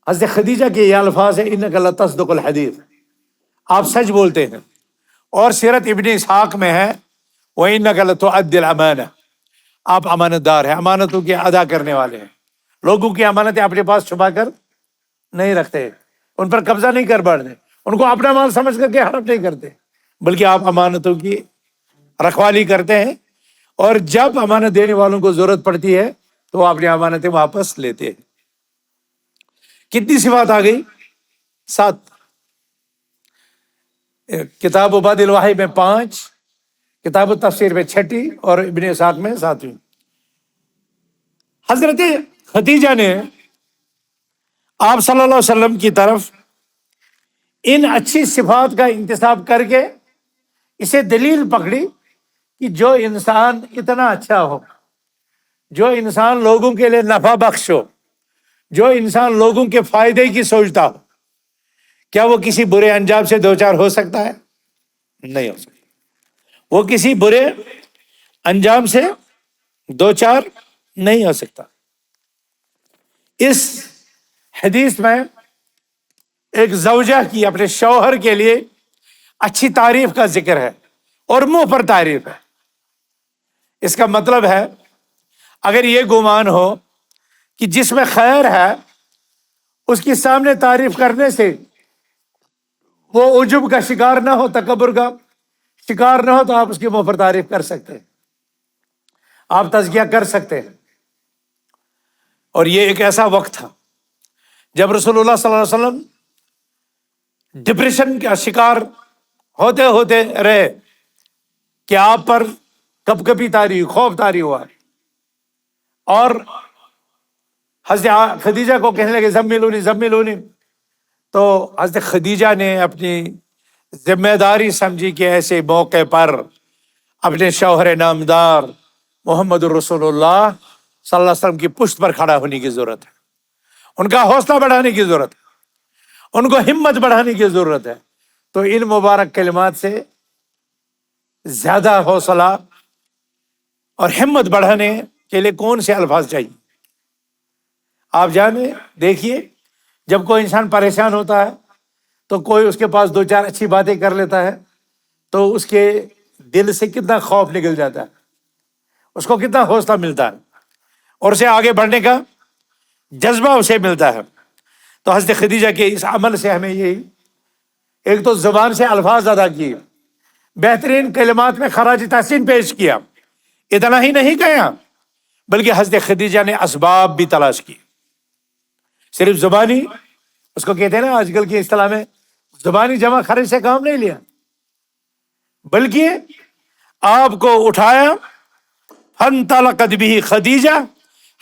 C: حضرت خدیجہ کے یہ الفاظ ہیں: انک لتصدق الحدیث، آپ سچ بولتے ہیں۔ اور سیرت ابن اسحاق میں ہے: وانک لتؤدی الامانہ، آپ امانت دار ہیں، امانتوں کے ادا کرنے والے ہیں، لوگوں کی امانتیں اپنے پاس چھپا کر نہیں رکھتے، ان پر قبضہ نہیں کر بیٹھتے، ان کو اپنا مال سمجھ کر کے ہڑپ نہیں کرتے، بلکہ آپ امانتوں کی رکھوالی کرتے ہیں، اور جب امانت دینے والوں کو ضرورت پڑتی ہے تو وہ اپنی امانتیں واپس لیتے ہیں۔ کتنی صفات آ گئی؟ 7۔ کتاب عباد الوحی میں 5، کتاب التفسیر میں 6 اور ابن اسحاق میں 7۔ حضرت خدیجہ نے آپ صلی اللہ علیہ وسلم کی طرف ان اچھی صفات کا انتساب کر کے اسے دلیل پکڑی کہ جو انسان اتنا اچھا ہو، جو انسان لوگوں کے لیے نفع بخش ہو، جو انسان لوگوں کے فائدے کی سوچتا ہو، کیا وہ کسی برے انجام سے دوچار ہو سکتا ہے؟ نہیں ہو سکتا، وہ کسی برے انجام سے دوچار نہیں ہو سکتا۔ اس حدیث میں ایک زوجہ کی اپنے شوہر کے لیے اچھی تعریف کا ذکر ہے، اور منہ پر تعریف ہے۔ اس کا مطلب ہے اگر یہ گمان ہو کہ جس میں خیر ہے اس کے سامنے تعریف کرنے سے وہ عجب کا شکار نہ ہو، تکبر کا شکار نہ ہو، تو آپ اس کے منہ پر تعریف کر سکتے ہیں، آپ تزکیہ کر سکتے ہیں۔ اور یہ ایک ایسا وقت تھا جب رسول اللہ صلی اللہ علیہ وسلم ڈپریشن کا شکار ہوتے ہوتے رہے کہ آپ پر کب کبھی طاری، خوف طاری ہوا، اور حضرت خدیجہ کو کہنے لگے زملونی زملونی، تو حضرت خدیجہ نے اپنی ذمہ داری سمجھی کہ ایسے موقع پر اپنے شوہر نامدار محمد الرسول اللہ صلی اللہ علیہ وسلم کی پشت پر کھڑا ہونے کی ضرورت ہے، ان کا حوصلہ بڑھانے کی ضرورت ہے، ان کو ہمت بڑھانے کی ضرورت ہے۔ تو ان مبارک کلمات سے زیادہ حوصلہ اور ہمت بڑھانے کے لیے کون سے الفاظ چاہیے؟ آپ جانیں، دیکھیے، جب کوئی انسان پریشان ہوتا ہے تو کوئی اس کے پاس 2-4 اچھی باتیں کر لیتا ہے تو اس کے دل سے کتنا خوف نکل جاتا ہے، اس کو کتنا حوصلہ ملتا ہے، اور اسے آگے بڑھنے کا جذبہ اسے ملتا ہے۔ تو حضرت خدیجہ کے اس عمل سے ہمیں یہی، ایک تو زبان سے الفاظ ادا کیے، بہترین کلمات میں خراج تحسین پیش کیا، اتنا ہی نہیں کہا بلکہ حضرت خدیجہ نے اسباب بھی تلاش کی، صرف زبانی، اس کو کہتے ہیں نا آج کل کی اصطلاح میں، زبانی جمع خرچ سے کام نہیں لیا، بلکہ آپ کو اٹھایا، فانطلقت به خدیجہ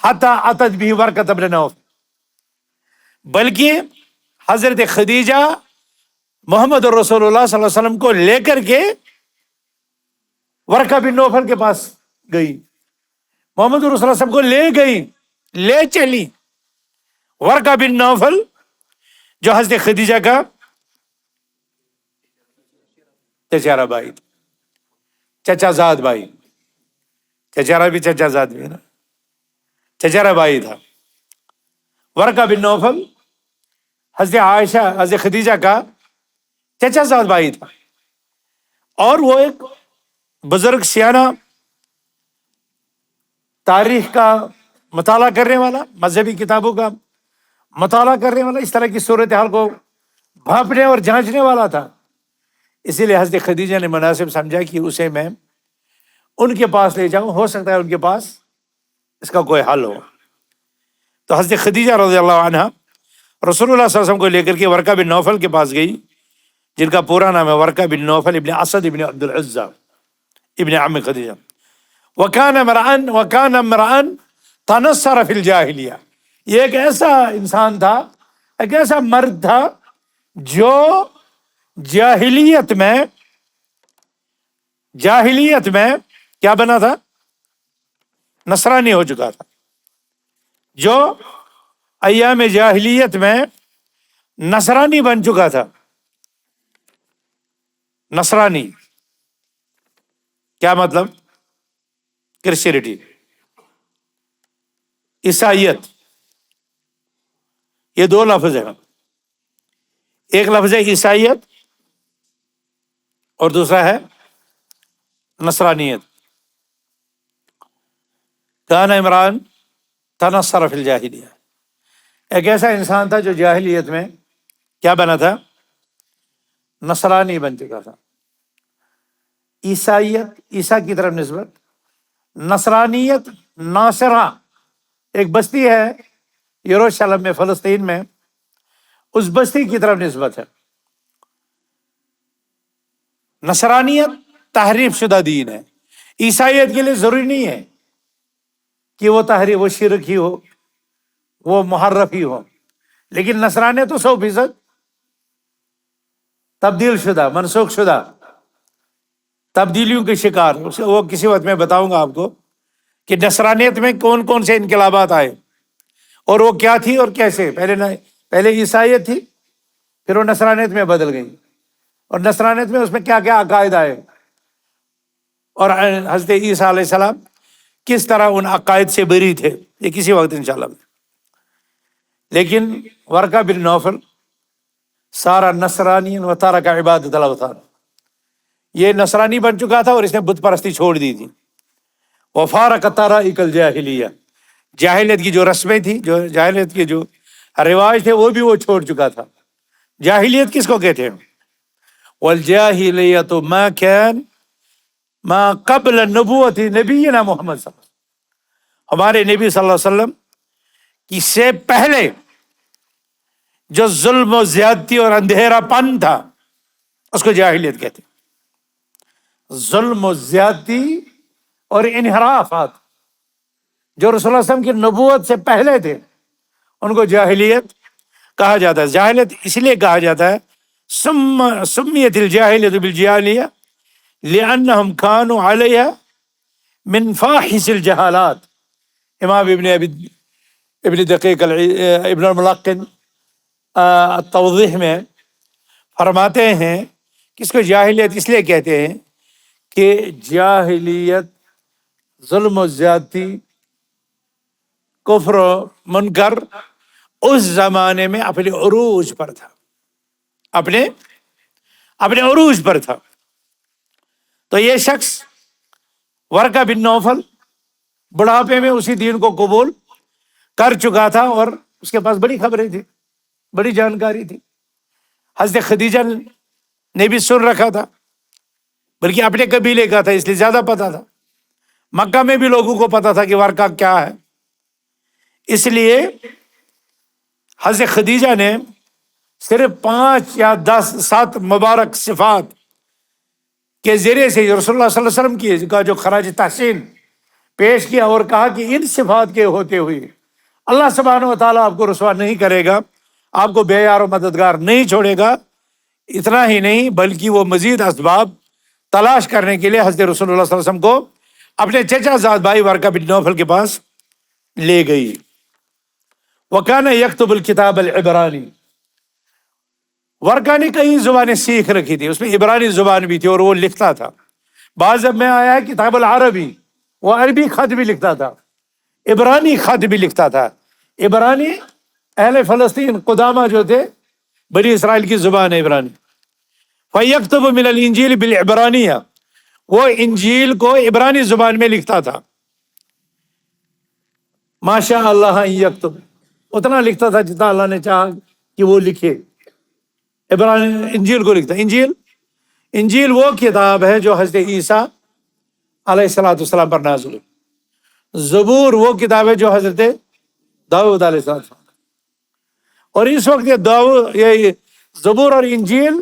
C: حتی اتت به ورقۃ بن نوفل، بلکہ حضرت خدیجہ محمد الرسول اللہ صلی اللہ علیہ وسلم کو لے کر کے ورقہ بن نوفل کے پاس گئی، محمد رسول اللہ صلی اللہ علیہ وسلم کو لے گئی، لے چلی۔ ورقہ بن نوفل جو حضرت خدیجہ کا چچارا بھائی، چچا زاد بھائی، چچارا بھی چچا زاد بھی نا، چچارا بھائی تھا۔ ورقہ بن نوفل حضرت عائشہ حضرت خدیجہ کا چچا زاد بھائی تھا، اور وہ ایک بزرگ سیانہ، تاریخ کا مطالعہ کرنے والا، مذہبی کتابوں کا مطالعہ کرنے والا، اس طرح کی صورتحال کو بھانپنے اور جانچنے والا تھا۔ اسی لیے حضرت خدیجہ نے مناسب سمجھا کہ اسے میں ان کے پاس لے جاؤں، ہو سکتا ہے ان کے پاس اس کا کوئی حل ہو۔ تو حضرت خدیجہ رضی اللہ عنہ رسول اللہ صلی اللہ علیہ وسلم کو لے کر کے ورقہ بن نوفل کے پاس گئی، جن کا پورا نام ہے ورقہ بن نوفل ابن اسد ابن عبد العزہ ابن عم خدیجہ۔ وکان امرأن تنصر فی الجاہلیہ، یہ ایک ایسا انسان تھا، ایک ایسا مرد تھا جو جاہلیت میں کیا بنا تھا؟ نصرانی ہو چکا تھا۔ جو ایام جاہلیت میں نصرانی بن چکا تھا۔ نصرانی کیا مطلب؟ کرسچینٹی، عیسائیت، یہ دو لفظ ہیں، ایک لفظ ہے عیسائیت اور دوسرا ہے نصرانیت۔ کان عمران تنصر فی الجاہلیہ، ایک ایسا انسان تھا جو جاہلیت میں کیا بنا تھا؟ نصرانی بن چکا تھا۔ عیسائیت عیسیٰ کی طرف نسبت، نصرانیت ناصرہ ایک بستی ہے یروشلم میں فلسطین میں، اس بستی کی طرف نسبت ہے۔ نصرانیت تحریف شدہ دین ہے۔ عیسائیت کے لیے ضروری نہیں ہے کہ وہ تحریف، وہ شرک ہی ہو، وہ محرف ہی ہو، لیکن نصرانیت تو 100% تبدیل شدہ، منسوخ شدہ، تبدیلیوں کے شکار۔ وہ کسی وقت میں بتاؤں گا آپ کو کہ نصرانیت میں کون کون سے انقلابات آئے اور وہ کیا تھی اور کیسے۔ پہلے عیسائیت تھی، پھر وہ نصرانیت میں بدل گئی، اور نصرانیت میں اس میں کیا کیا عقائد آئے، اور حضرت عیسیٰ علیہ السلام کس طرح ان عقائد سے بری تھے، یہ کسی وقت انشاءاللہ۔ لیکن ورقہ بن نوفل سارا نصرانی و ترک عبادت الاوثان، یہ نصرانی بن چکا تھا اور اس نے بت پرستی چھوڑ دی تھی۔ وفارق طرائق الجاہلیہ، جاہلیت کی جو رسمیں تھی، جو جاہلیت کے جو رواج تھے، وہ بھی وہ چھوڑ چکا تھا۔ جاہلیت کس کو کہتے ہیں؟ والجاہلیت ما کان ما قبل نبوت نبینا محمد صلی اللہ علیہ وسلم، ہمارے نبی صلی اللہ علیہ وسلم کی سے پہلے جو ظلم و زیادتی اور اندھیرا پن تھا، اس کو جاہلیت کہتے ہیں۔ ظلم و زیادتی اور انحرافات جو رسول اللہ صلی اللہ علیہ وسلم کی نبوت سے پہلے تھے، ان کو جاہلیت کہا جاتا ہے۔ جاہلیت اس لیے کہا جاتا ہے، سمیت الجاہلیت بالجاہلیہ لأنہم کانوا علیہ من فاحش الجہالات۔ امام ابن دقیق ابن الملقن التوضیح میں فرماتے ہیں کہ اس کو جاہلیت اس لیے کہتے ہیں کہ جاہلیت ظلم و زیادتی، کفر و منکر اس زمانے میں اپنے عروج پر تھا، اپنے عروج پر تھا۔ تو یہ شخص ورقہ بن نوفل بڑھاپے میں اسی دین کو قبول کر چکا تھا، اور اس کے پاس بڑی خبریں تھی، بڑی جانکاری تھی۔ حضرت خدیجہ نے بھی سن رکھا تھا، بلکہ اپنے قبیلے کا تھا اس لیے زیادہ پتا تھا۔ مکہ میں بھی لوگوں کو پتا تھا کہ ورقہ کیا ہے، اس لیے حضرت خدیجہ نے صرف 5 یا 10 7 مبارک صفات کے ذریعے سے رسول اللہ صلی اللہ علیہ وسلم کا جو خراج تحسین پیش کیا، اور کہا کہ ان صفات کے ہوتے ہوئے اللہ سبحانہ و تعالیٰ آپ کو رسوا نہیں کرے گا، آپ کو بے یار و مددگار نہیں چھوڑے گا۔ اتنا ہی نہیں بلکہ وہ مزید اسباب تلاش کرنے کے لیے حضرت رسول اللہ صلی اللہ علیہ وسلم کو اپنے چچا زاد بھائی ورقہ بن نوفل کے پاس لے گئی. وَكَانَ يَكْتُبُ الْكِتَابَ الْعِبْرَانِي. ورقہ نے کئی زبانیں سیکھ رکھی تھی، اس میں عبرانی زبان بھی تھی اور وہ لکھتا تھا. بعض اب میں آیا ہے کتاب العربی، وہ عربی خط بھی لکھتا تھا، عبرانی خط بھی لکھتا تھا. عبرانی اہل فلسطین قدامہ جو تھے، بنی اسرائیل کی زبان ہے عبرانی. فَيَكْتُبُ مِنَ الْإِنْجِيلِ بِالْعِبْرَانِيَّةِ. وہ انجیل کو عبرانی زبان میں لکھتا تھا. ماشاء اللہ یکتب، اتنا لکھتا تھا جتنا اللہ نے چاہا کہ وہ لکھے. عبرانی انجیل کو لکھتا. انجیل وہ کتاب ہے جو حضرت عیسیٰ علیہ الصلوۃ والسلام پر نازل ہوئی. زبور وہ کتاب ہے جو حضرت داؤد علیہ السلام. اور اس وقت یہ زبور اور انجیل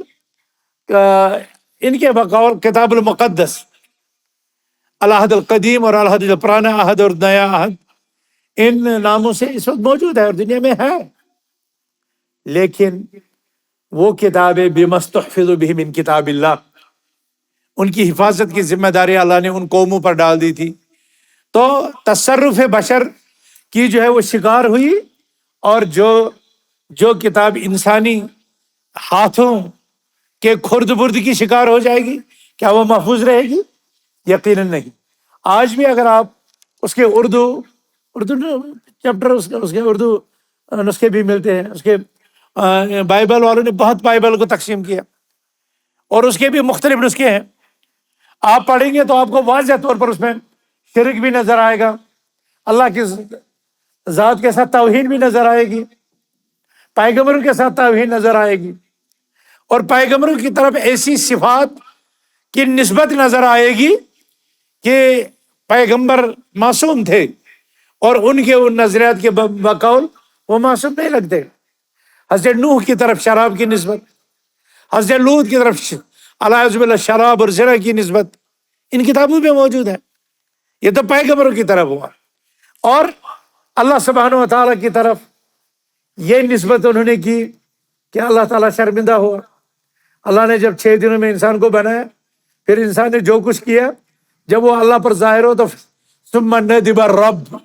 C: ان کے بقول کتاب المقدس، العہد القدیم اور العہد پرانا عہد اور نیا عہد، ان ناموں سے اس وقت موجود ہے اور دنیا میں ہے. لیکن وہ کتابیں بمستحفظ بہ من کتاب اللہ، ان کی حفاظت کی ذمہ داری اللہ نے ان قوموں پر ڈال دی تھی. تو تصرف بشر کی جو ہے وہ شکار ہوئی، اور جو کتاب انسانی ہاتھوں کے خرد برد کی شکار ہو جائے گی، کیا وہ محفوظ رہے گی؟ یقیناً نہیں. آج بھی اگر آپ اس کے اردو چیپٹر، اس کے اردو نسخے بھی ملتے ہیں. اس کے بائبل والوں نے بہت بائبل کو تقسیم کیا اور اس کے بھی مختلف نسخے ہیں. آپ پڑھیں گے تو آپ کو واضح طور پر اس میں شرک بھی نظر آئے گا، اللہ کی ذات کے ساتھ توہین بھی نظر آئے گی، پیغمبروں کے ساتھ توہین نظر آئے گی، اور پیغمبروں کی طرف ایسی صفات کی نسبت نظر آئے گی کہ پیغمبر معصوم تھے اور ان کے ان نظریات کے بقول وہ معصوم نہیں لگتے. حضرت نوح کی طرف شراب کی نسبت، حضرت لوط کی طرف علیہ باللہ شراب اور زنا کی نسبت ان کتابوں میں موجود ہے. یہ تو پیغمبروں کی طرف ہوا. اور اللہ سبحانہ و تعالیٰ کی طرف یہ نسبت انہوں نے کی کہ اللہ تعالیٰ شرمندہ ہوا. اللہ نے جب 6 دنوں میں انسان کو بنایا، پھر انسان نے جو کچھ کیا، جب وہ اللہ پر ظاہر ہو تو ثم ندب الرب،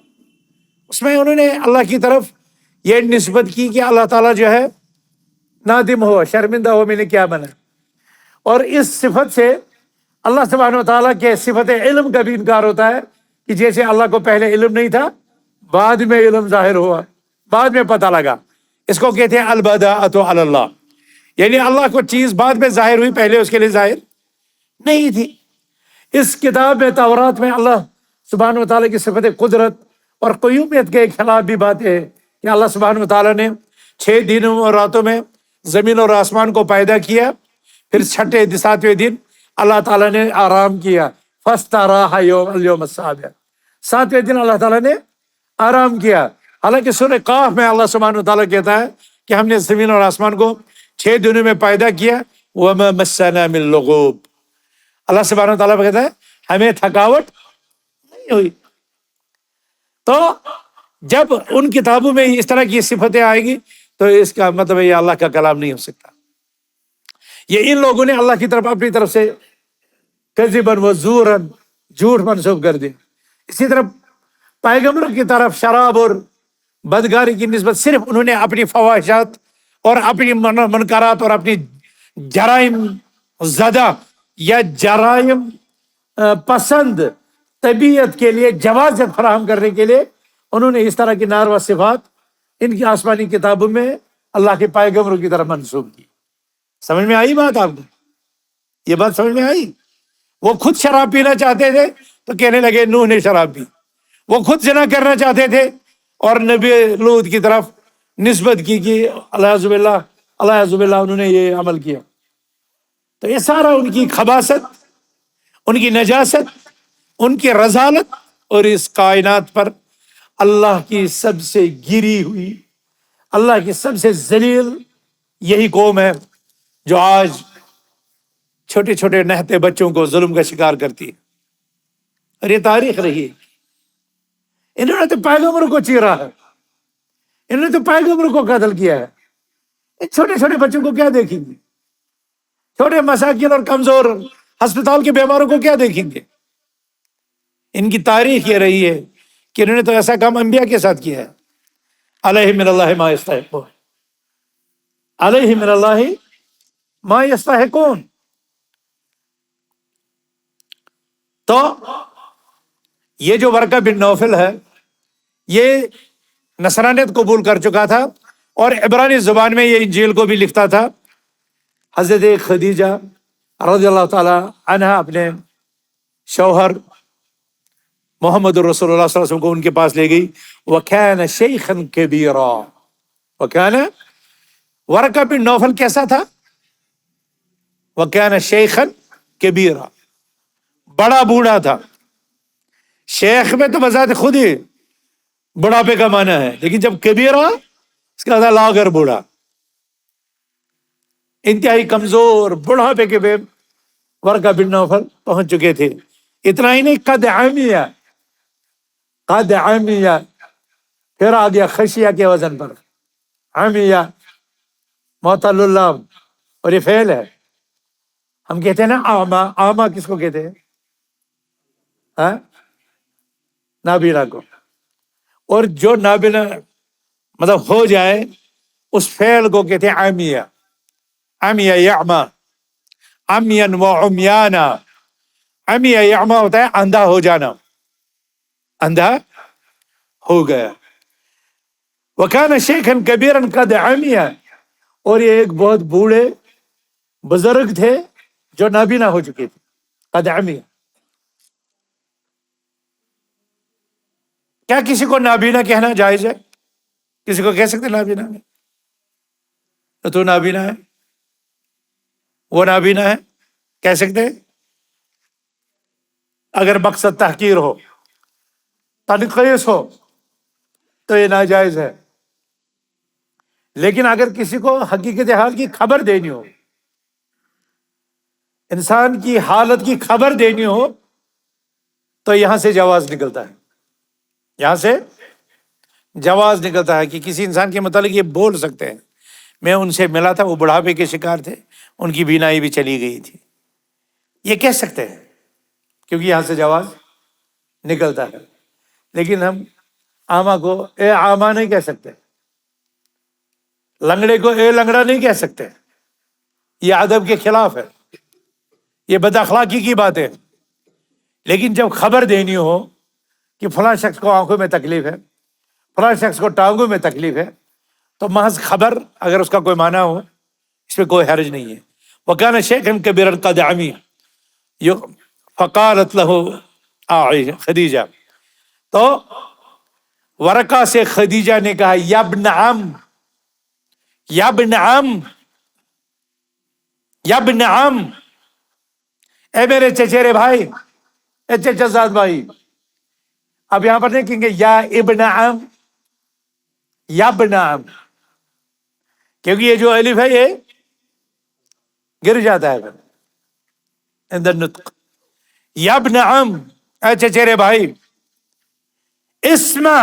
C: اس میں انہوں نے اللہ کی طرف یہ نسبت کی کہ اللہ تعالیٰ جو ہے نادم ہو، شرمندہ ہو، میں نے کیا بنا. اور اس صفت سے اللہ سبحانہ و تعالیٰ کے صفت علم کا بھی انکار ہوتا ہے کہ جیسے اللہ کو پہلے علم نہیں تھا، بعد میں علم ظاہر ہوا، بعد میں پتہ لگا. اس کو کہتے ہیں البداءۃ علی اللہ، یعنی اللہ کو چیز بعد میں ظاہر ہوئی، پہلے اس کے لیے ظاہر نہیں تھی. اس کتاب میں تورات میں اللہ سبحانہ و تعالیٰ کی صفت قدرت اور قیومیت کے خلاف بھی باتیں ہیں کہ اللہ سبحانہ و تعالیٰ نے 6 دنوں اور راتوں میں زمین اور آسمان کو پیدا کیا، پھر 7ویں دن اللہ تعالیٰ نے آرام کیا. فاستراح اليوم السابع، 7ویں دن اللہ تعالیٰ نے آرام کیا. حالانکہ سورہ قاف میں اللہ سبحانہ و تعالیٰ کہتا ہے کہ ہم نے زمین اور آسمان کو 6 دنوں میں پیدا کیا. وَمَا مَسَّنَا مِن لُغُوبٍ، اللہ سبحانہ و تعالیٰ کہتا ہے ہمیں تھکاوٹ نہیں ہوئی. تو جب ان کتابوں میں اس طرح کی صفتیں آئے گی تو اس کا مطلب یہ اللہ کا کلام نہیں ہو سکتا. یہ ان لوگوں نے اللہ کی طرف اپنی طرف سے کذباً وزوراً جھوٹ منسوب کر دیا. اسی طرح پیغمبروں کی طرف شراب اور بدکاری کی نسبت صرف انہوں نے اپنی فواہشات اور اپنی منکرات اور اپنی جرائم زدہ یا جرائم پسند طبیعت کے لیے جوازت فراہم کرنے کے لیے انہوں نے اس طرح کی ناروا صفات ان کی آسمانی کتابوں میں اللہ کے پیغمبروں کی طرف منسوب کی. سمجھ میں آئی بات آپ کو؟ یہ بات سمجھ میں آئی؟ وہ خود شراب پینا چاہتے تھے تو کہنے لگے نوح نے شراب پی. وہ خود زنا کرنا چاہتے تھے اور نبی لوط کی طرف نسبت کی کہ الیاذ باللہ انہوں نے یہ عمل کیا. تو یہ سارا ان کی خباثت، ان کی نجاست، ان کی رذالت، اور اس کائنات پر اللہ کی سب سے گری ہوئی، اللہ کی سب سے ذلیل یہی قوم ہے جو آج چھوٹے چھوٹے نہتے بچوں کو ظلم کا شکار کرتی ہے. اور یہ تاریخ رہی ہے. انہوں نے تو پیغمبروں کو چیرا ہے، انہوں نے تو پیغمبروں کو قتل کیا ہے. ان چھوٹے چھوٹے بچوں کو کیا دیکھیں گے؟ چھوٹے مساکین اور کمزور ہسپتال کے بیماروں کو کیا دیکھیں گے؟ ان کی تاریخ یہ رہی ہے کہ انہوں نے تو ایسا کام انبیاء کے ساتھ کیا ہے. علیہ من اللہ ما یستحقون، علیہ من اللہ ما یستحقون. تو یہ جو ورقہ بن نوفل ہے یہ نصرانیت قبول کر چکا تھا اور عبرانی زبان میں یہ انجیل کو بھی لکھتا تھا. حضرت خدیجہ رضی اللہ تعالی عنہا اپنے شوہر محمد الرسول اللہ صلی اللہ علیہ وسلم کو ان کے پاس لے گئی. وَكَانَ شَيْخًا كَبِيرًا. وَكَانَ ورقہ بن نوفل کیسا تھا؟ وَكَانَ شَيْخًا كَبِيرًا، بڑا بوڑھا تھا. شیخ میں تو بذات خود ہی بڑھاپے کا معنی ہے، لیکن جب کبیرہ اس کا مطلب لاغر بوڑھا، انتہائی کمزور بڑھاپے کے بے ورقہ بن نوفل پہنچ چکے تھے. اتنا ہی نہیں، قد عمیہ، قد عمیہ، پھر آ گیا خشیہ کے وزن پر. عمیہ معطل اللام، اور یہ فعل ہے. ہم کہتے ہیں نا اعمیٰ، اعمیٰ کس کو کہتے ہیں؟ ہاں، نابینا کو. اور جو نابینا مطلب ہو جائے اس فعل کو کہتے ہیں عمیہ. عمیہ یعمیٰ، عمیاً و عمیانا. عمیہ یعمیٰ ہوتا ہے اندھا ہو جانا، اندھا ہو گیا. وَكَانَ شَيْخًا كَبِيرًا قَدْ عَمِيَ، اور یہ ایک بہت بوڑھے بزرگ تھے جو نابینا ہو چکے تھے. قد عمیہ. کیا کسی کو نابینا کہنا جائز ہے؟ کسی کو کہہ سکتے نابینا ہے؟ تو نابینا ہے، وہ نابینا ہے، کہہ سکتے ہیں؟ اگر مقصد تحقیر ہو، تنقیص ہو تو یہ ناجائز ہے. لیکن اگر کسی کو حقیقت حال کی خبر دینی ہو، انسان کی حالت کی خبر دینی ہو، تو یہاں سے جواز نکلتا ہے. یہاں سے جواز نکلتا ہے کہ کسی انسان کے متعلق یہ بول سکتے ہیں میں ان سے ملا تھا، وہ بڑھاپے کے شکار تھے، ان کی بینائی بھی چلی گئی تھی. یہ کہہ سکتے ہیں کیونکہ یہاں سے جواز نکلتا ہے. لیکن ہم اعمیٰ کو اے اعمیٰ نہیں کہہ سکتے، لنگڑے کو اے لنگڑا نہیں کہہ سکتے. یہ ادب کے خلاف ہے، یہ بد اخلاقی کی بات ہے. لیکن جب خبر دینی ہو کہ فلاں شخص کو آنکھوں میں تکلیف ہے، فلاں شخص کو ٹانگوں میں تکلیف ہے، تو محض خبر اگر اس کا کوئی معنی ہو اس میں کوئی حرج نہیں ہے. وَكَانَ شَيْخًا كَبِيرًا قَدْ عَمِيَ فَقَالَتْ لَهُ عائشہ، خدیجہ. تو ورقہ سے خدیجہ نے کہا یا ابن عم، یا ابن عم، یا ابن عم، اے میرے چچیرے بھائی، اے چچا زاد بھائی. اب یہاں پر دیکھیں گے یا ابن عم، یا ابن عم، کیونکہ یہ جو الف ہے یہ گر جاتا ہے عند النطق. یا ابن عم، اے چچیرے بھائی، اسمع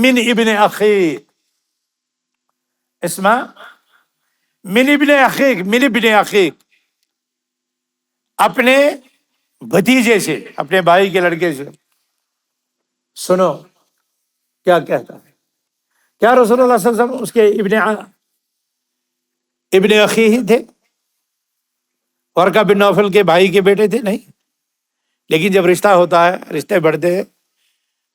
C: من ابن اخیک، اسمع من ابن اخیک، من ابن اخیک، اپنے بھتیجے سے، اپنے بھائی کے لڑکے سے سنو کیا کہتا ہے. کیا رسول اللہ صلی اللہ علیہ وسلم اس کے ابن اخی ہی تھے؟ ورقہ بن نوفل کے بھائی کے بیٹے تھے؟ نہیں. لیکن جب رشتہ ہوتا ہے، رشتے بڑھتے ہیں،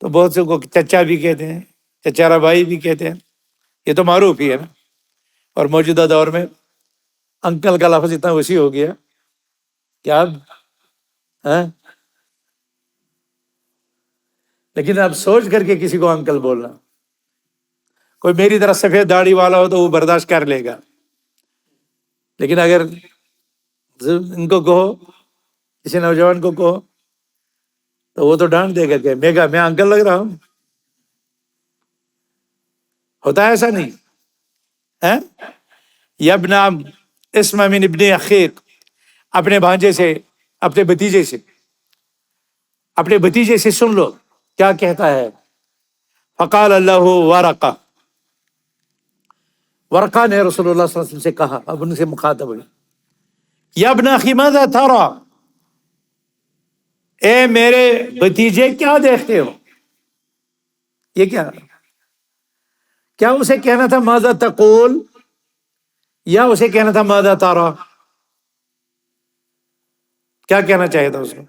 C: تو بہت سے کو چچا بھی کہتے ہیں، چچارا بھائی بھی کہتے ہیں. یہ تو معروف ہی ہے نا. اور موجودہ دور میں انکل کا لفظ اتنا وسیع ہو گیا کہ اب لیکن اب سوچ کر کے کسی کو انکل بولنا، کوئی میری طرح سفید داڑھی والا ہو تو وہ برداشت کر لے گا. لیکن اگر ان کو کہو، کسی نوجوان کو کہو، تو وہ تو ڈانٹ دے گا کہ میں انکل لگ رہا ہوں. ہوتا ہے ایسا نہیں ہے؟ یا ابن عم اسمع من ابن اخیک، اپنے بھانجے سے، اپنے بھتیجے سے، اپنے بھتیجے سے سن لو کیا کہتا ہے. فقال اللہ ورقہ، ورقہ نے رسول اللہ صلی اللہ علیہ وسلم سے کہا، اب ان سے مخاطب ہوئی، یا ابن اخی ماذا ترى، اے میرے بھتیجے کیا دیکھتے ہو؟ یہ کیا اسے کہنا تھا ماذا تقول، یا اسے کہنا تھا ماذا ترى؟ کیا کہنا چاہیے تھا اس کو؟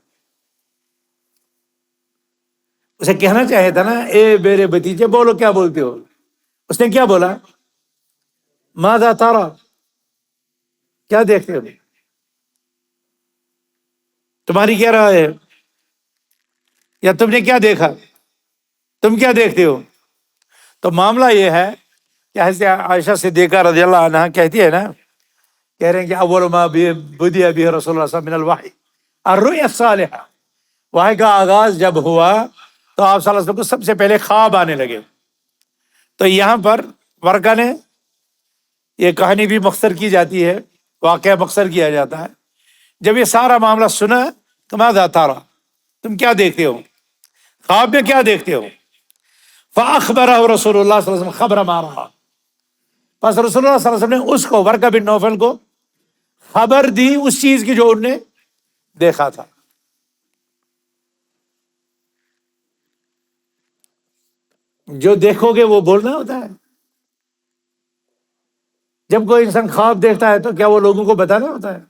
C: اسے کہنا چاہیے تھا نا اے میرے بھتیجے بولو کیا بولتے ہو. اس نے کیا بولا؟ ماذا ترى، کیا دیکھتے ہو؟ تمہاری کیا رائے ہے، یا تم نے کیا دیکھا، تم کیا دیکھتے ہو؟ تو معاملہ یہ ہے کہ حضرت عائشہ صدیقہ رضی اللہ عنہا کہتی ہے نا، کہہ رہے ہیں کہ اول ما بدأ به رسول اللہ صلی اللہ علیہ وسلم من الوحی الرؤیا الصالحہ، وحی کا آغاز جب ہوا تو آپ صلی اللہ علیہ وسلم کو سب سے پہلے خواب آنے لگے. تو یہاں پر ورقہ نے یہ کہانی بھی مختصر کی جاتی ہے، واقعہ مختصر کیا جاتا ہے. جب یہ سارا معاملہ سنا تو ماذا ترى، تم کیا دیکھتے ہو، خواب میں کیا دیکھتے ہو؟ فاخبرہ رسول اللہ صلی اللہ علیہ وسلم خبر ما رأى، پس رسول اللہ صلی اللہ علیہ وسلم نے اس کو، ورقہ بن نوفل کو خبر دی اس چیز کی جو انہوں نے دیکھا تھا. جو دیکھو گے وہ بولنا ہوتا ہے. جب کوئی انسان خواب دیکھتا ہے تو کیا وہ لوگوں کو بتانا ہوتا ہے؟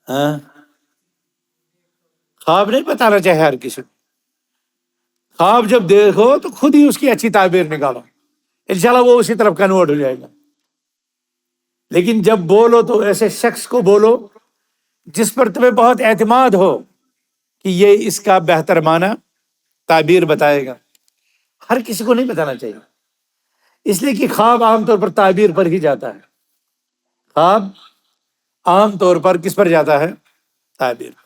C: ہاں، خواب نہیں بتانا چاہے ہر کسی کو. خواب جب دیکھو تو خود ہی اس کی اچھی تعبیر نکالو، انشاءاللہ وہ اسی طرف کنورٹ ہو جائے گا. لیکن جب بولو تو ایسے شخص کو بولو جس پر تمہیں بہت اعتماد ہو کہ یہ اس کا بہتر معنی تعبیر بتائے گا. ہر کسی کو نہیں بتانا چاہیے، اس لیے کہ خواب عام طور پر تعبیر پر ہی جاتا ہے. خواب عام طور پر کس پر جاتا ہے؟ تعبیر پر.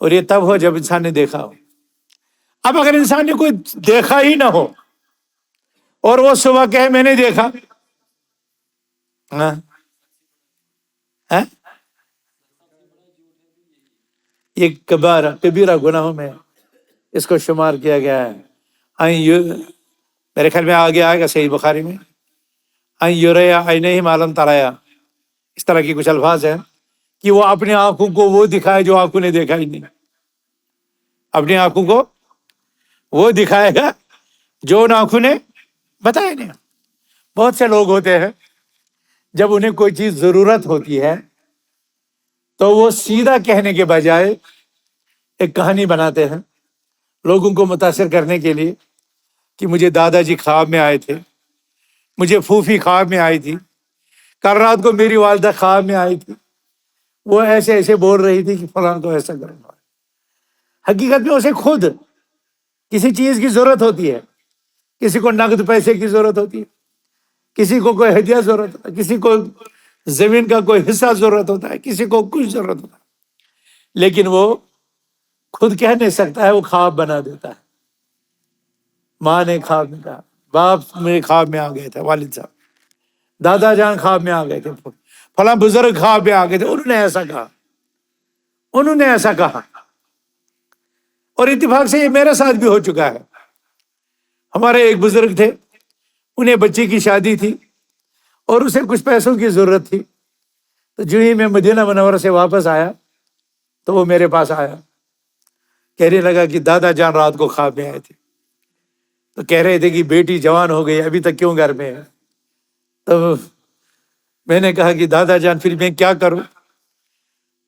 C: اور یہ تب ہو جب انسان نے دیکھا ہو. اب اگر انسان نے کوئی دیکھا ہی نہ ہو اور وہ صبح کہے میں نے دیکھا، ہاں ہاں، یہ کبیرہ گناہوں میں اس کو شمار کیا گیا ہے. میرے خیال میں آگے آئے گا صحیح بخاری میں، این یریا عینیہ ما لم تریا، اس طرح کی کچھ الفاظ ہیں کہ وہ اپنی آنکھوں کو وہ دکھائے جو آنکھوں نے دیکھا ہی نہیں. اپنی آنکھوں کو وہ دکھائے گا جو ان آنکھوں نے بتایا نہیں. بہت سے لوگ ہوتے ہیں جب انہیں کوئی چیز ضرورت ہوتی ہے تو وہ سیدھا کہنے کے بجائے ایک کہانی بناتے ہیں لوگوں کو متاثر کرنے کے لیے کہ مجھے دادا جی خواب میں آئے تھے، مجھے پھوپھی خواب میں آئی تھی، کل رات کو میری والدہ خواب میں آئی تھی، وہ ایسے ایسے بول رہی تھی کہ فلاں کو ایسا کرنا. حقیقت میں اسے خود کسی چیز کی ضرورت ہوتی ہے، کسی کو نقد پیسے کی ضرورت ہوتی ہے، کسی کو کوئی ہدیہ ضرورت ہوتا ہے، کسی کو زمین کا کوئی حصہ ضرورت ہوتا ہے، کسی کو کچھ ضرورت ہوتا ہے، لیکن وہ خود کہہ نہیں سکتا ہے، وہ خواب بنا دیتا ہے. ماں نے خواب میں کہا، باپ میرے خواب میں آ گئے تھے، والد صاحب، دادا جان خواب میں آ گئے تھے، فلاں بزرگ خواب میں آ گئے تھے، انہوں نے ایسا کہا، انہوں نے ایسا کہا. اور اتفاق سے یہ میرے ساتھ بھی ہو چکا ہے. ہمارے ایک بزرگ تھے، انہیں بچی کی شادی تھی اور اسے کچھ پیسوں کی ضرورت تھی. تو جو ہی میں مدینہ منورہ سے واپس آیا تو وہ میرے پاس آیا، کہنے لگا کہ دادا جان رات کو خواب میں آئے تھے. تو کہہ رہے تھے کہ بیٹی جوان ہو گئی، ابھی تک کیوں گھر میں ہے؟ تو میں نے کہا کہ دادا جان پھر میں کیا کروں؟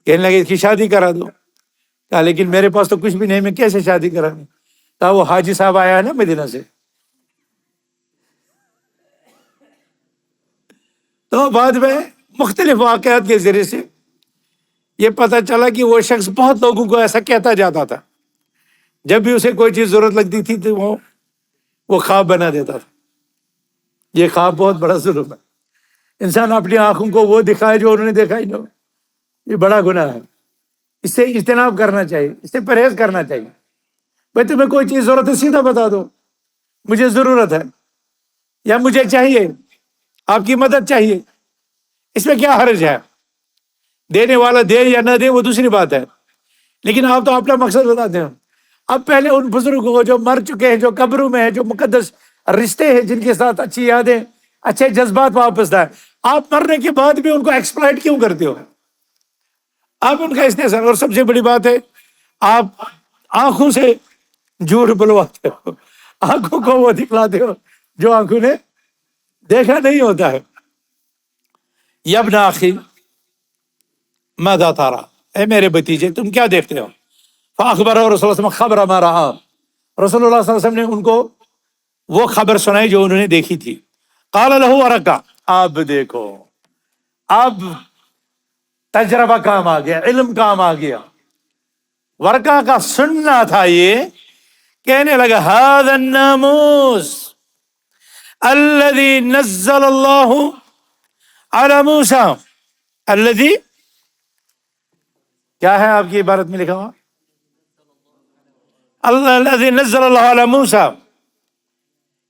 C: کہنے لگے اس کی شادی کرا دو. کہا لیکن میرے پاس تو کچھ بھی نہیں، میں کیسے شادی کرانی؟ کہا وہ حاجی صاحب آیا ہے نا مدینہ سے. تو بعد میں مختلف واقعات کے ذریعے سے یہ پتہ چلا کہ وہ شخص بہت لوگوں کو ایسا کہتا جاتا تھا، جب بھی اسے کوئی چیز ضرورت لگتی تھی تو وہ خواب بنا دیتا تھا. یہ خواب بہت بڑا ظلم ہے. انسان اپنی آنکھوں کو وہ دکھائے جو انہوں نے دیکھا ہی نہیں، یہ بڑا گناہ ہے. اس سے اجتناب کرنا چاہیے، اس سے پرہیز کرنا چاہیے. بھائی تمہیں کوئی چیز ضرورت ہے سیدھا بتا دو، مجھے ضرورت ہے یا مجھے چاہیے، آپ کی مدد چاہیے. اس میں کیا حرج ہے؟ دینے والا دے یا نہ دے وہ دوسری بات ہے، لیکن آپ تو اپنا مقصد بتاتے ہیں. اب پہلے ان بزرگوں کو جو مر چکے ہیں، جو قبروں میں ہیں، جو مقدس رشتے ہیں، جن کے ساتھ اچھی یادیں، اچھے جذبات واپس لائیں، آپ مرنے کے بعد بھی ان کو ایکسپلائٹ کیوں کرتے ہو؟ آپ ان کا استحصال. اور سب سے بڑی بات ہے آپ آنکھوں سے جھوٹ بلواتے ہو، آنکھوں کو وہ دکھلاتے ہو جو آنکھوں نے دیکھا نہیں ہوتا ہے. یا ابن اخی ماذا ترى، اے میرے بھتیجے تم کیا دیکھتے ہو؟ فاخبرہ رسول اللہ صلی اللہ علیہ وسلم خبر ما رأى، رسول اللہ صلی اللہ علیہ وسلم نے ان کو وہ خبر سنائی جو انہوں نے دیکھی تھی. قال له ورقہ، اب دیکھو اب تجربہ کام آ گیا، علم کام آ گیا. ورقہ کا سننا تھا یہ، کہنے لگا هذا الناموس الذي نزل اللہ على موسیٰ الذي، کیا ہے آپ کی عبارت میں لکھا ہوا؟ الذي نزل اللہ على موسیٰ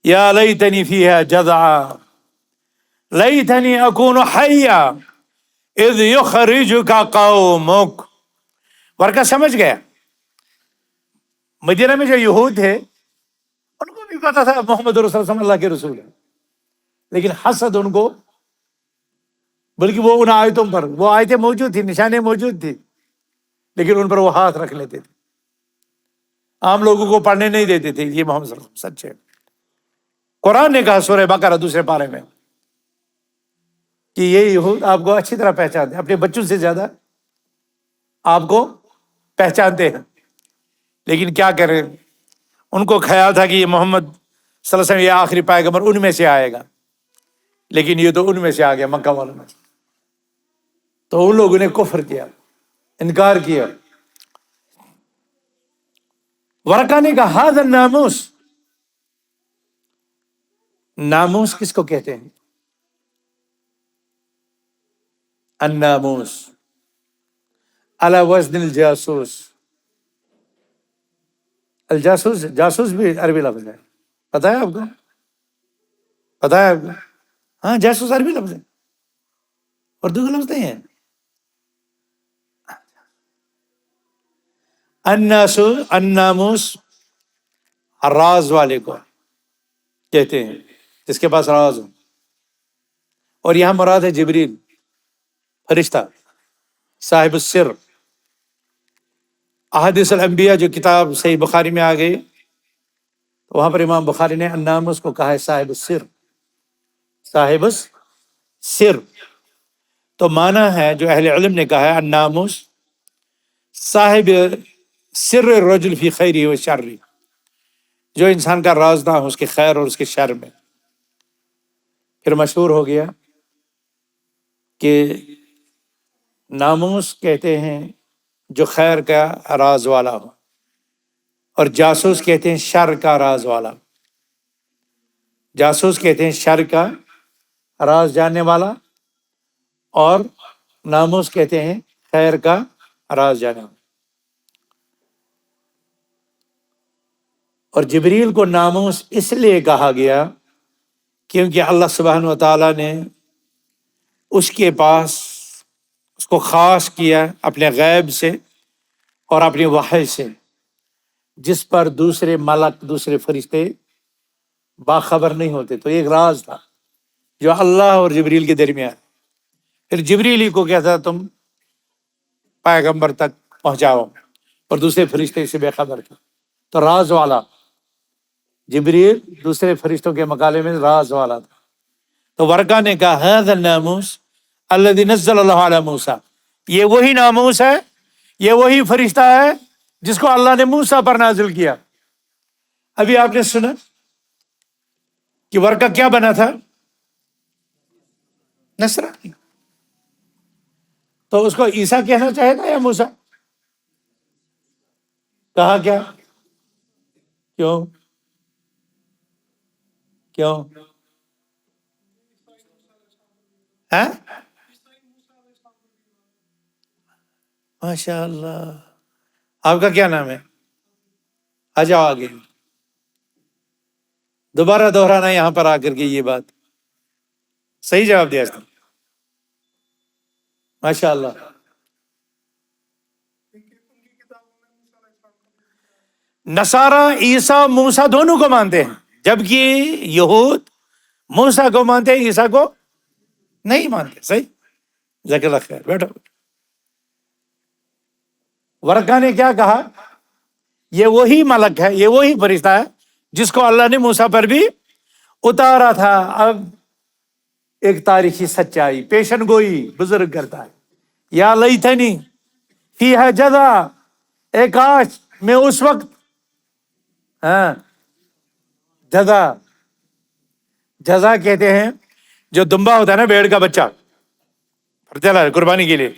C: یا لیتنی فیہا جذعا لیتنی اکون حیا اذ یخرجک قومک. ورقہ سمجھ گیا. مدینہ میں جو یہود تھے ان کو بھی پتا تھا محمد رسول اللہ صلی اللہ کے رسول ہے، لیکن حسد ان کو، بلکہ وہ ان آیتوں پر، وہ آیتیں موجود تھی، نشانیں موجود تھی، لیکن ان پر وہ ہاتھ رکھ لیتے تھے، عام لوگوں کو پڑھنے نہیں دیتے تھے. یہ محمد صلی اللہ علیہ وسلم سچ ہے. قرآن نے کہا سورہ بقرہ دوسرے پارے میں کہ یہ یہود آپ کو اچھی طرح پہچانتے ہیں، اپنے بچوں سے زیادہ آپ کو پہچانتے ہیں. لیکن کیا کریں، ان کو خیال تھا کہ یہ محمد صلی اللہ علیہ وسلم یہ آخری پیغمبر ان میں سے آئے گا، لیکن یہ تو ان میں سے آ گیا، مکہ والوں میں. تو ان لوگوں نے کفر کیا، انکار کیا. ورقہ نے کہا ھذا الناموس، ناموس کس کو کہتے ہیں؟ الناموس علی وزن الجاسوس. الجاسوس، جاسوس بھی عربی لفظ ہے، پتہ ہے آپ کو؟ پتہ ہے آپ کو؟ ہاں جاسوس عربی لفظ ہے، اردو کا لفظ نہیں ہے. الناموس راز والے کو کہتے ہیں، جس کے پاس راز ہو. اور یہاں مراد ہے جبریل، فرشتہ، صاحب السر. احادیث الانبیاء جو کتاب صحیح بخاری میں آ گئی، وہاں پر امام بخاری نے الناموس کو کہا ہے صاحب السر، صاحب السر. تو معنی ہے جو اہل علم نے کہا ہے الناموس صاحب سر الرجل فی خیری و شری، جو انسان کا رازداں ہو اس کے خیر اور اس کے شر میں. پھر مشہور ہو گیا کہ ناموس کہتے ہیں جو خیر کا راز والا ہو، اور جاسوس کہتے ہیں شر کا راز والا. جاسوس کہتے ہیں شر کا راز جاننے والا، اور ناموس کہتے ہیں خیر کا راز جاننے والا. اور جبریل کو ناموس اس لیے کہا گیا کیونکہ اللہ سبحانہ و تعالیٰ نے اس کے پاس اس کو خاص کیا اپنے غیب سے اور اپنی وحی سے، جس پر دوسرے ملک، دوسرے فرشتے باخبر نہیں ہوتے. تو ایک راز تھا جو اللہ اور جبریل کے درمیان. پھر جبریل ہی کو کہتا تم پیغمبر تک پہنچاؤ، اور دوسرے فرشتے سے بے خبر تھے. تو راز والا جبریل دوسرے فرشتوں کے مقابلے میں راز والا تھا. تو ورقہ نے کہا ھذا الناموس الذی نزل اللہ علی موسیٰ، یہ وہی ناموس ہے، یہ وہی فرشتہ ہے جس کو اللہ نے موسیٰ پر نازل کیا. ابھی آپ نے سنا کہ ورقہ کیا بنا تھا؟ نصرانی. تو اس کو عیسیٰ کہنا چاہے تھا یا موسیٰ؟ کہا کیا؟ کیوں؟ ہاں ماشاء اللہ. آپ کا کیا نام ہے؟ آ جاؤ آگے. دوبارہ دہرانا یہاں پر آ کر کے یہ بات. صحیح جواب دیا اس نے، ماشاء اللہ. نصارہ عیسیٰ موسیٰ دونوں کو مانتے ہیں، جبکہ یہود موسیٰ کو مانتے ہیں، عیسیٰ کو نہیں مانتے. صحیح, جزاک اللہ خیر. بیٹھو. ورقہ نے کیا کہا؟ یہ وہی ملک ہے, یہ وہی فرشتہ ہے جس کو اللہ نے موسیٰ پر بھی اتارا تھا. اب ایک تاریخی سچائی پیشن گوئی بزرگ کرتا ہے. یا لیتنی فیہا جزا, اے کاش میں اس وقت, ہاں جزا کہتے ہیں جو دمبا ہوتا ہے نا, بھیڑ کا بچہ چلا قربانی کے لیے,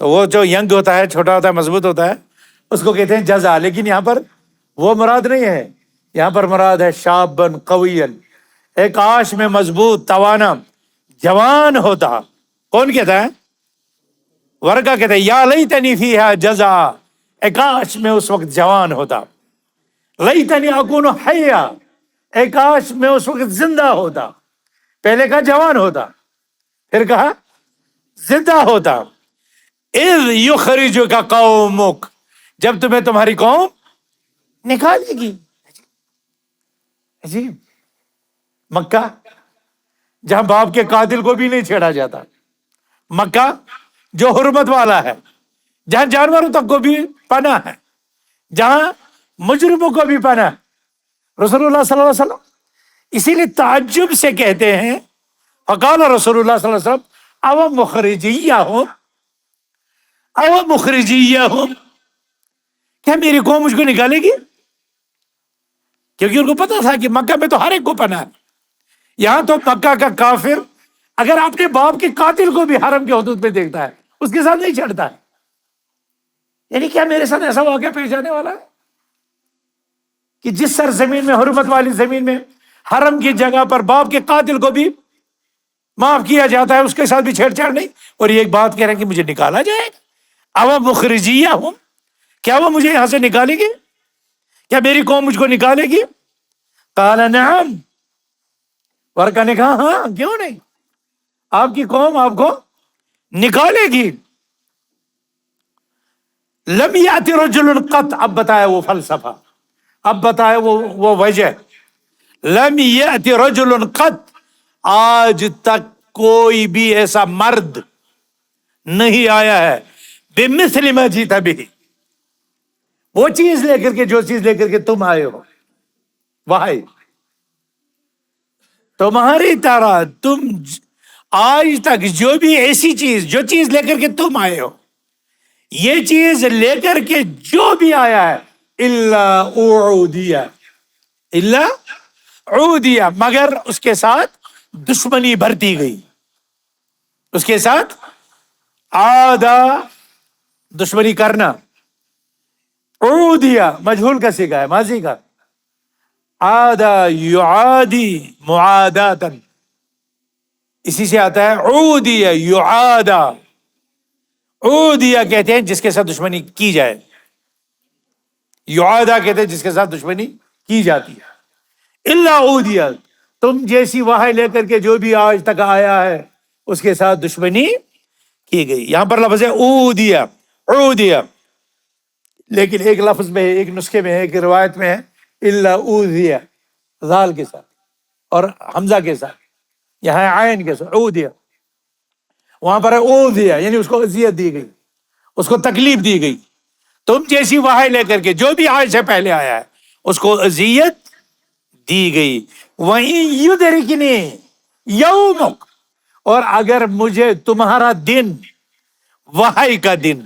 C: تو وہ جو ینگ ہوتا ہے, چھوٹا ہوتا ہے, مضبوط ہوتا ہے, اس کو کہتے ہیں جزا. لیکن یہاں پر وہ مراد نہیں ہے, یہاں پر مراد ہے شابن قویًا, ایک کاش میں مضبوط توانا جوان ہوتا. کون کہتا ہے؟ ورقہ کہتا ہے یا لیتنی فیہا جزا, اے کاش میں اس وقت جوان ہوتا. لیتنی اکون حیا, اے کاش میں اس وقت زندہ ہوتا. پہلے کہا جوان ہوتا, پھر کہا زندہ ہوتا. اذ یخرجک قومک, جب تمہیں تمہاری قوم نکالے گی. عجیب. مکہ جہاں باپ کے قاتل کو بھی نہیں چھیڑا جاتا, مکہ جو حرمت والا ہے, جہاں جانوروں تک کو بھی پناہ ہے, جہاں مجرموں کو بھی پناہ, رسول اللہ صلی اللہ علیہ وسلم اسی لیے تعجب سے کہتے ہیں فقال رسول اللہ صلی اللہ علیہ وسلم او مخرجیہم, او مخرجیہم, کیا میری قوم مجھ کو نکالے گی؟ کیونکہ ان کو پتا تھا کہ مکہ میں تو ہر ایک کو پناہ ہے. یہاں تو مکہ کا کافر اگر اپنے باپ کے قاتل کو بھی حرم کے حدود میں دیکھتا ہے, اس کے ساتھ نہیں چڑھتا ہے. یعنی کیا میرے ساتھ ایسا واقعہ پیش آنے والا ہے کہ جس سرزمین میں, حرمت والی زمین میں, حرم کی جگہ پر باپ کے قاتل کو بھی معاف کیا جاتا ہے, اس کے ساتھ بھی چھیڑ چھاڑ نہیں, اور یہ ایک بات کہہ رہے ہیں کہ مجھے نکالا جائے گا. او مخرجیہم, کیا وہ مجھے یہاں سے نکالے گی؟ کیا میری قوم مجھ کو نکالے گی؟ قال نعم, ورقہ نے کہا ہاں کیوں نہیں, آپ کی قوم آپ کو نکالے گی. لم یأتی رجل قط, اب بتایا وہ فلسفہ, اب بتایا وہ وجہ. لم یأتی رجل قط, آج تک کوئی بھی ایسا مرد نہیں آیا ہے بمثل ما جئت به, وہ چیز لے کر کے, جو چیز لے کر کے تم آئے ہو. وہی تمہاری طرح تم آج تک جو بھی ایسی چیز, جو چیز لے کر کے تم آئے ہو, یہ چیز لے کر کے جو بھی آیا ہے الا اعودیہ, الا اعودیہ, مگر اس کے ساتھ دشمنی بھرتی گئی, اس کے ساتھ عادہ دشمنی کرنا. عودیہ مجہول کا صیغہ ہے, ماضی کا. عادہ یعادی معاداتن, اسی سے آتا ہے عودیہ یعادہ. عودیہ کہتے ہیں جس کے ساتھ دشمنی کی جائے, یعادہ کہتے ہیں جس کے ساتھ دشمنی کی جاتی ہے. الا عودیہ, تم جیسی وحی لے کر کے جو بھی آج تک آیا ہے اس کے ساتھ دشمنی کی گئی. یہاں پر لفظ ہے عودیہ, عودیہ, لیکن ایک لفظ میں, ایک نسخے میں ہے, ایک روایت میں ہے الا اوذیہ, ذال کے ساتھ اور حمزہ کے ساتھ, یہاں ہے عین کے ساتھ عودیہ, وہاں پر ہے اوذیہ, یعنی اس کو اذیت دی گئی, اس کو تکلیف دی گئی. تم جیسی وحی لے کر کے جو بھی آج سے پہلے آیا ہے اس کو اذیت دی گئی. وَإِن يُدْرِكْنِي يَوْمُكَ, اور اگر مجھے تمہارا دن, وحی کا دن,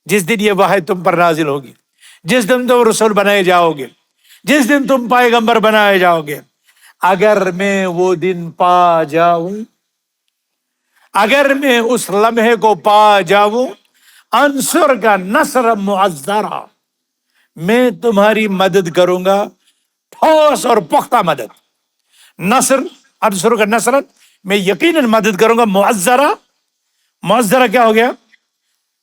C: جس دن یہ وحی تم پر نازل ہوگی, جس دن تم رسول بنائے جاؤ گے, جس دن تم پیغمبر بنائے جاؤ گے, اگر میں وہ دن پا جاؤں, اگر میں اس لمحے کو پا جاؤں, انصر کا نصر معذرہ, میں تمہاری مدد کروں گا, ٹھوس اور پختہ مدد. نصر, انصر کا نصر, میں یقیناً مدد کروں گا. معذرہ, معذرہ کیا ہو گیا؟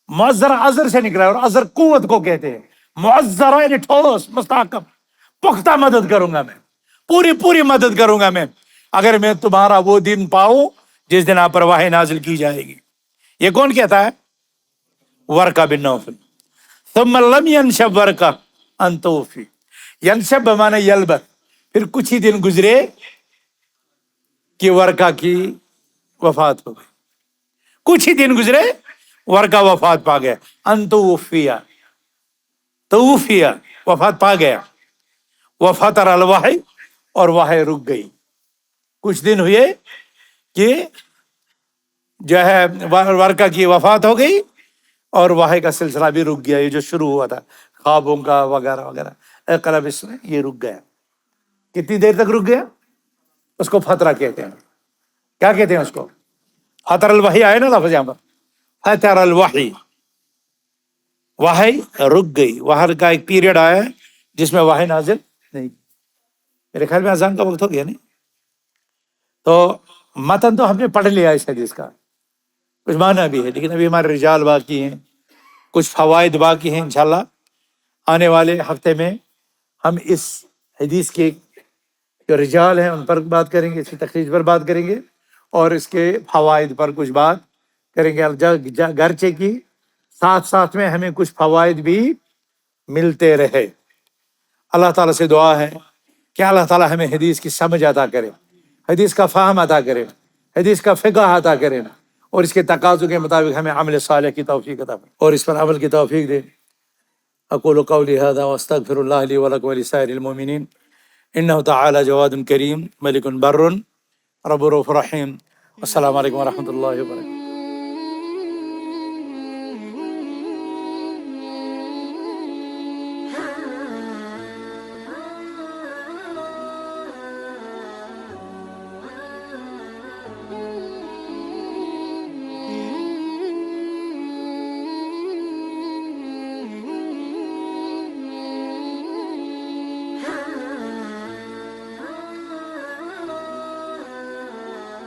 C: معذرہ عذر سے نکلا ہے, اور عذر قوت کو کہتے ہیں. معذرہ یعنی ٹھوس, مستحکم, پختہ مدد کروں گا میں, پوری مدد کروں گا میں, اگر میں تمہارا وہ دن پاؤں جس دن آپ پر وحی نازل کی جائے گی. یہ کون کہتا ہے؟ ورقہ بن نوفل. ثم لم ينشب ورقہ ان توفی, ینشب بمعنی یلبث, پھر کچھ ہی دن گزرے کہ ورقہ کی وفات ہو گئی. کچھ ہی دن گزرے ورقہ وفات پا گیا. انتوفیا، توفیا، وفات پا گیا. وفتر الوحی، اور وحی رک گئی. کچھ دن ہوئے کہ جو ہے ورقہ کی وفات ہو گئی اور وحی کا سلسلہ بھی رک گیا. یہ جو شروع ہوا تھا خوابوں کا وغیرہ وغیرہ، اقرا بسم، یہ رک گیا. کتنی دیر تک رک گیا؟ اس کو فترہ کہتے ہیں. کیا کہتے ہیں اس کو؟ فتر الوحی آئے نا لفظ یہاں پر، فتر الوحی، وحی رک گئی. وحی کا ایک پیریڈ آیا ہے جس میں وحی نازل نہیں. میرے خیال میں اذان کا وقت ہو گیا نہیں؟ تو متن تو ہم نے پڑھ لیا اس حدیث کا، کچھ معنی بھی ہے، لیکن ابھی ہمارے رجال باقی ہیں، کچھ فوائد باقی ہیں. انشاءاللہ آنے والے ہفتے میں ہم اس حدیث کے جو رجال ہیں ان پر بات کریں گے، اس کی تخریج پر بات کریں گے، اور اس کے فوائد پر کچھ بات کریں گے. گرچہ کی ساتھ ساتھ میں ہمیں کچھ فوائد بھی ملتے رہے. اللہ تعالیٰ سے دعا ہے کہ اللہ تعالیٰ ہمیں حدیث کی سمجھ عطا کرے، حدیث کا فہم عطا کرے، حدیث کا فقہ عطا کرے، اور اس کے تقاضوں کے مطابق ہمیں عمل صالح کی توفیق عطا کرے اور اس پر عمل کی توفیق دے. اقول قولی هذا واستغفر الله لي ولكم ولسائر المؤمنين انه تعالى جواد کریم ملک بر رب رحیم. السلام علیکم ورحمۃ اللہ وبرکاتہ.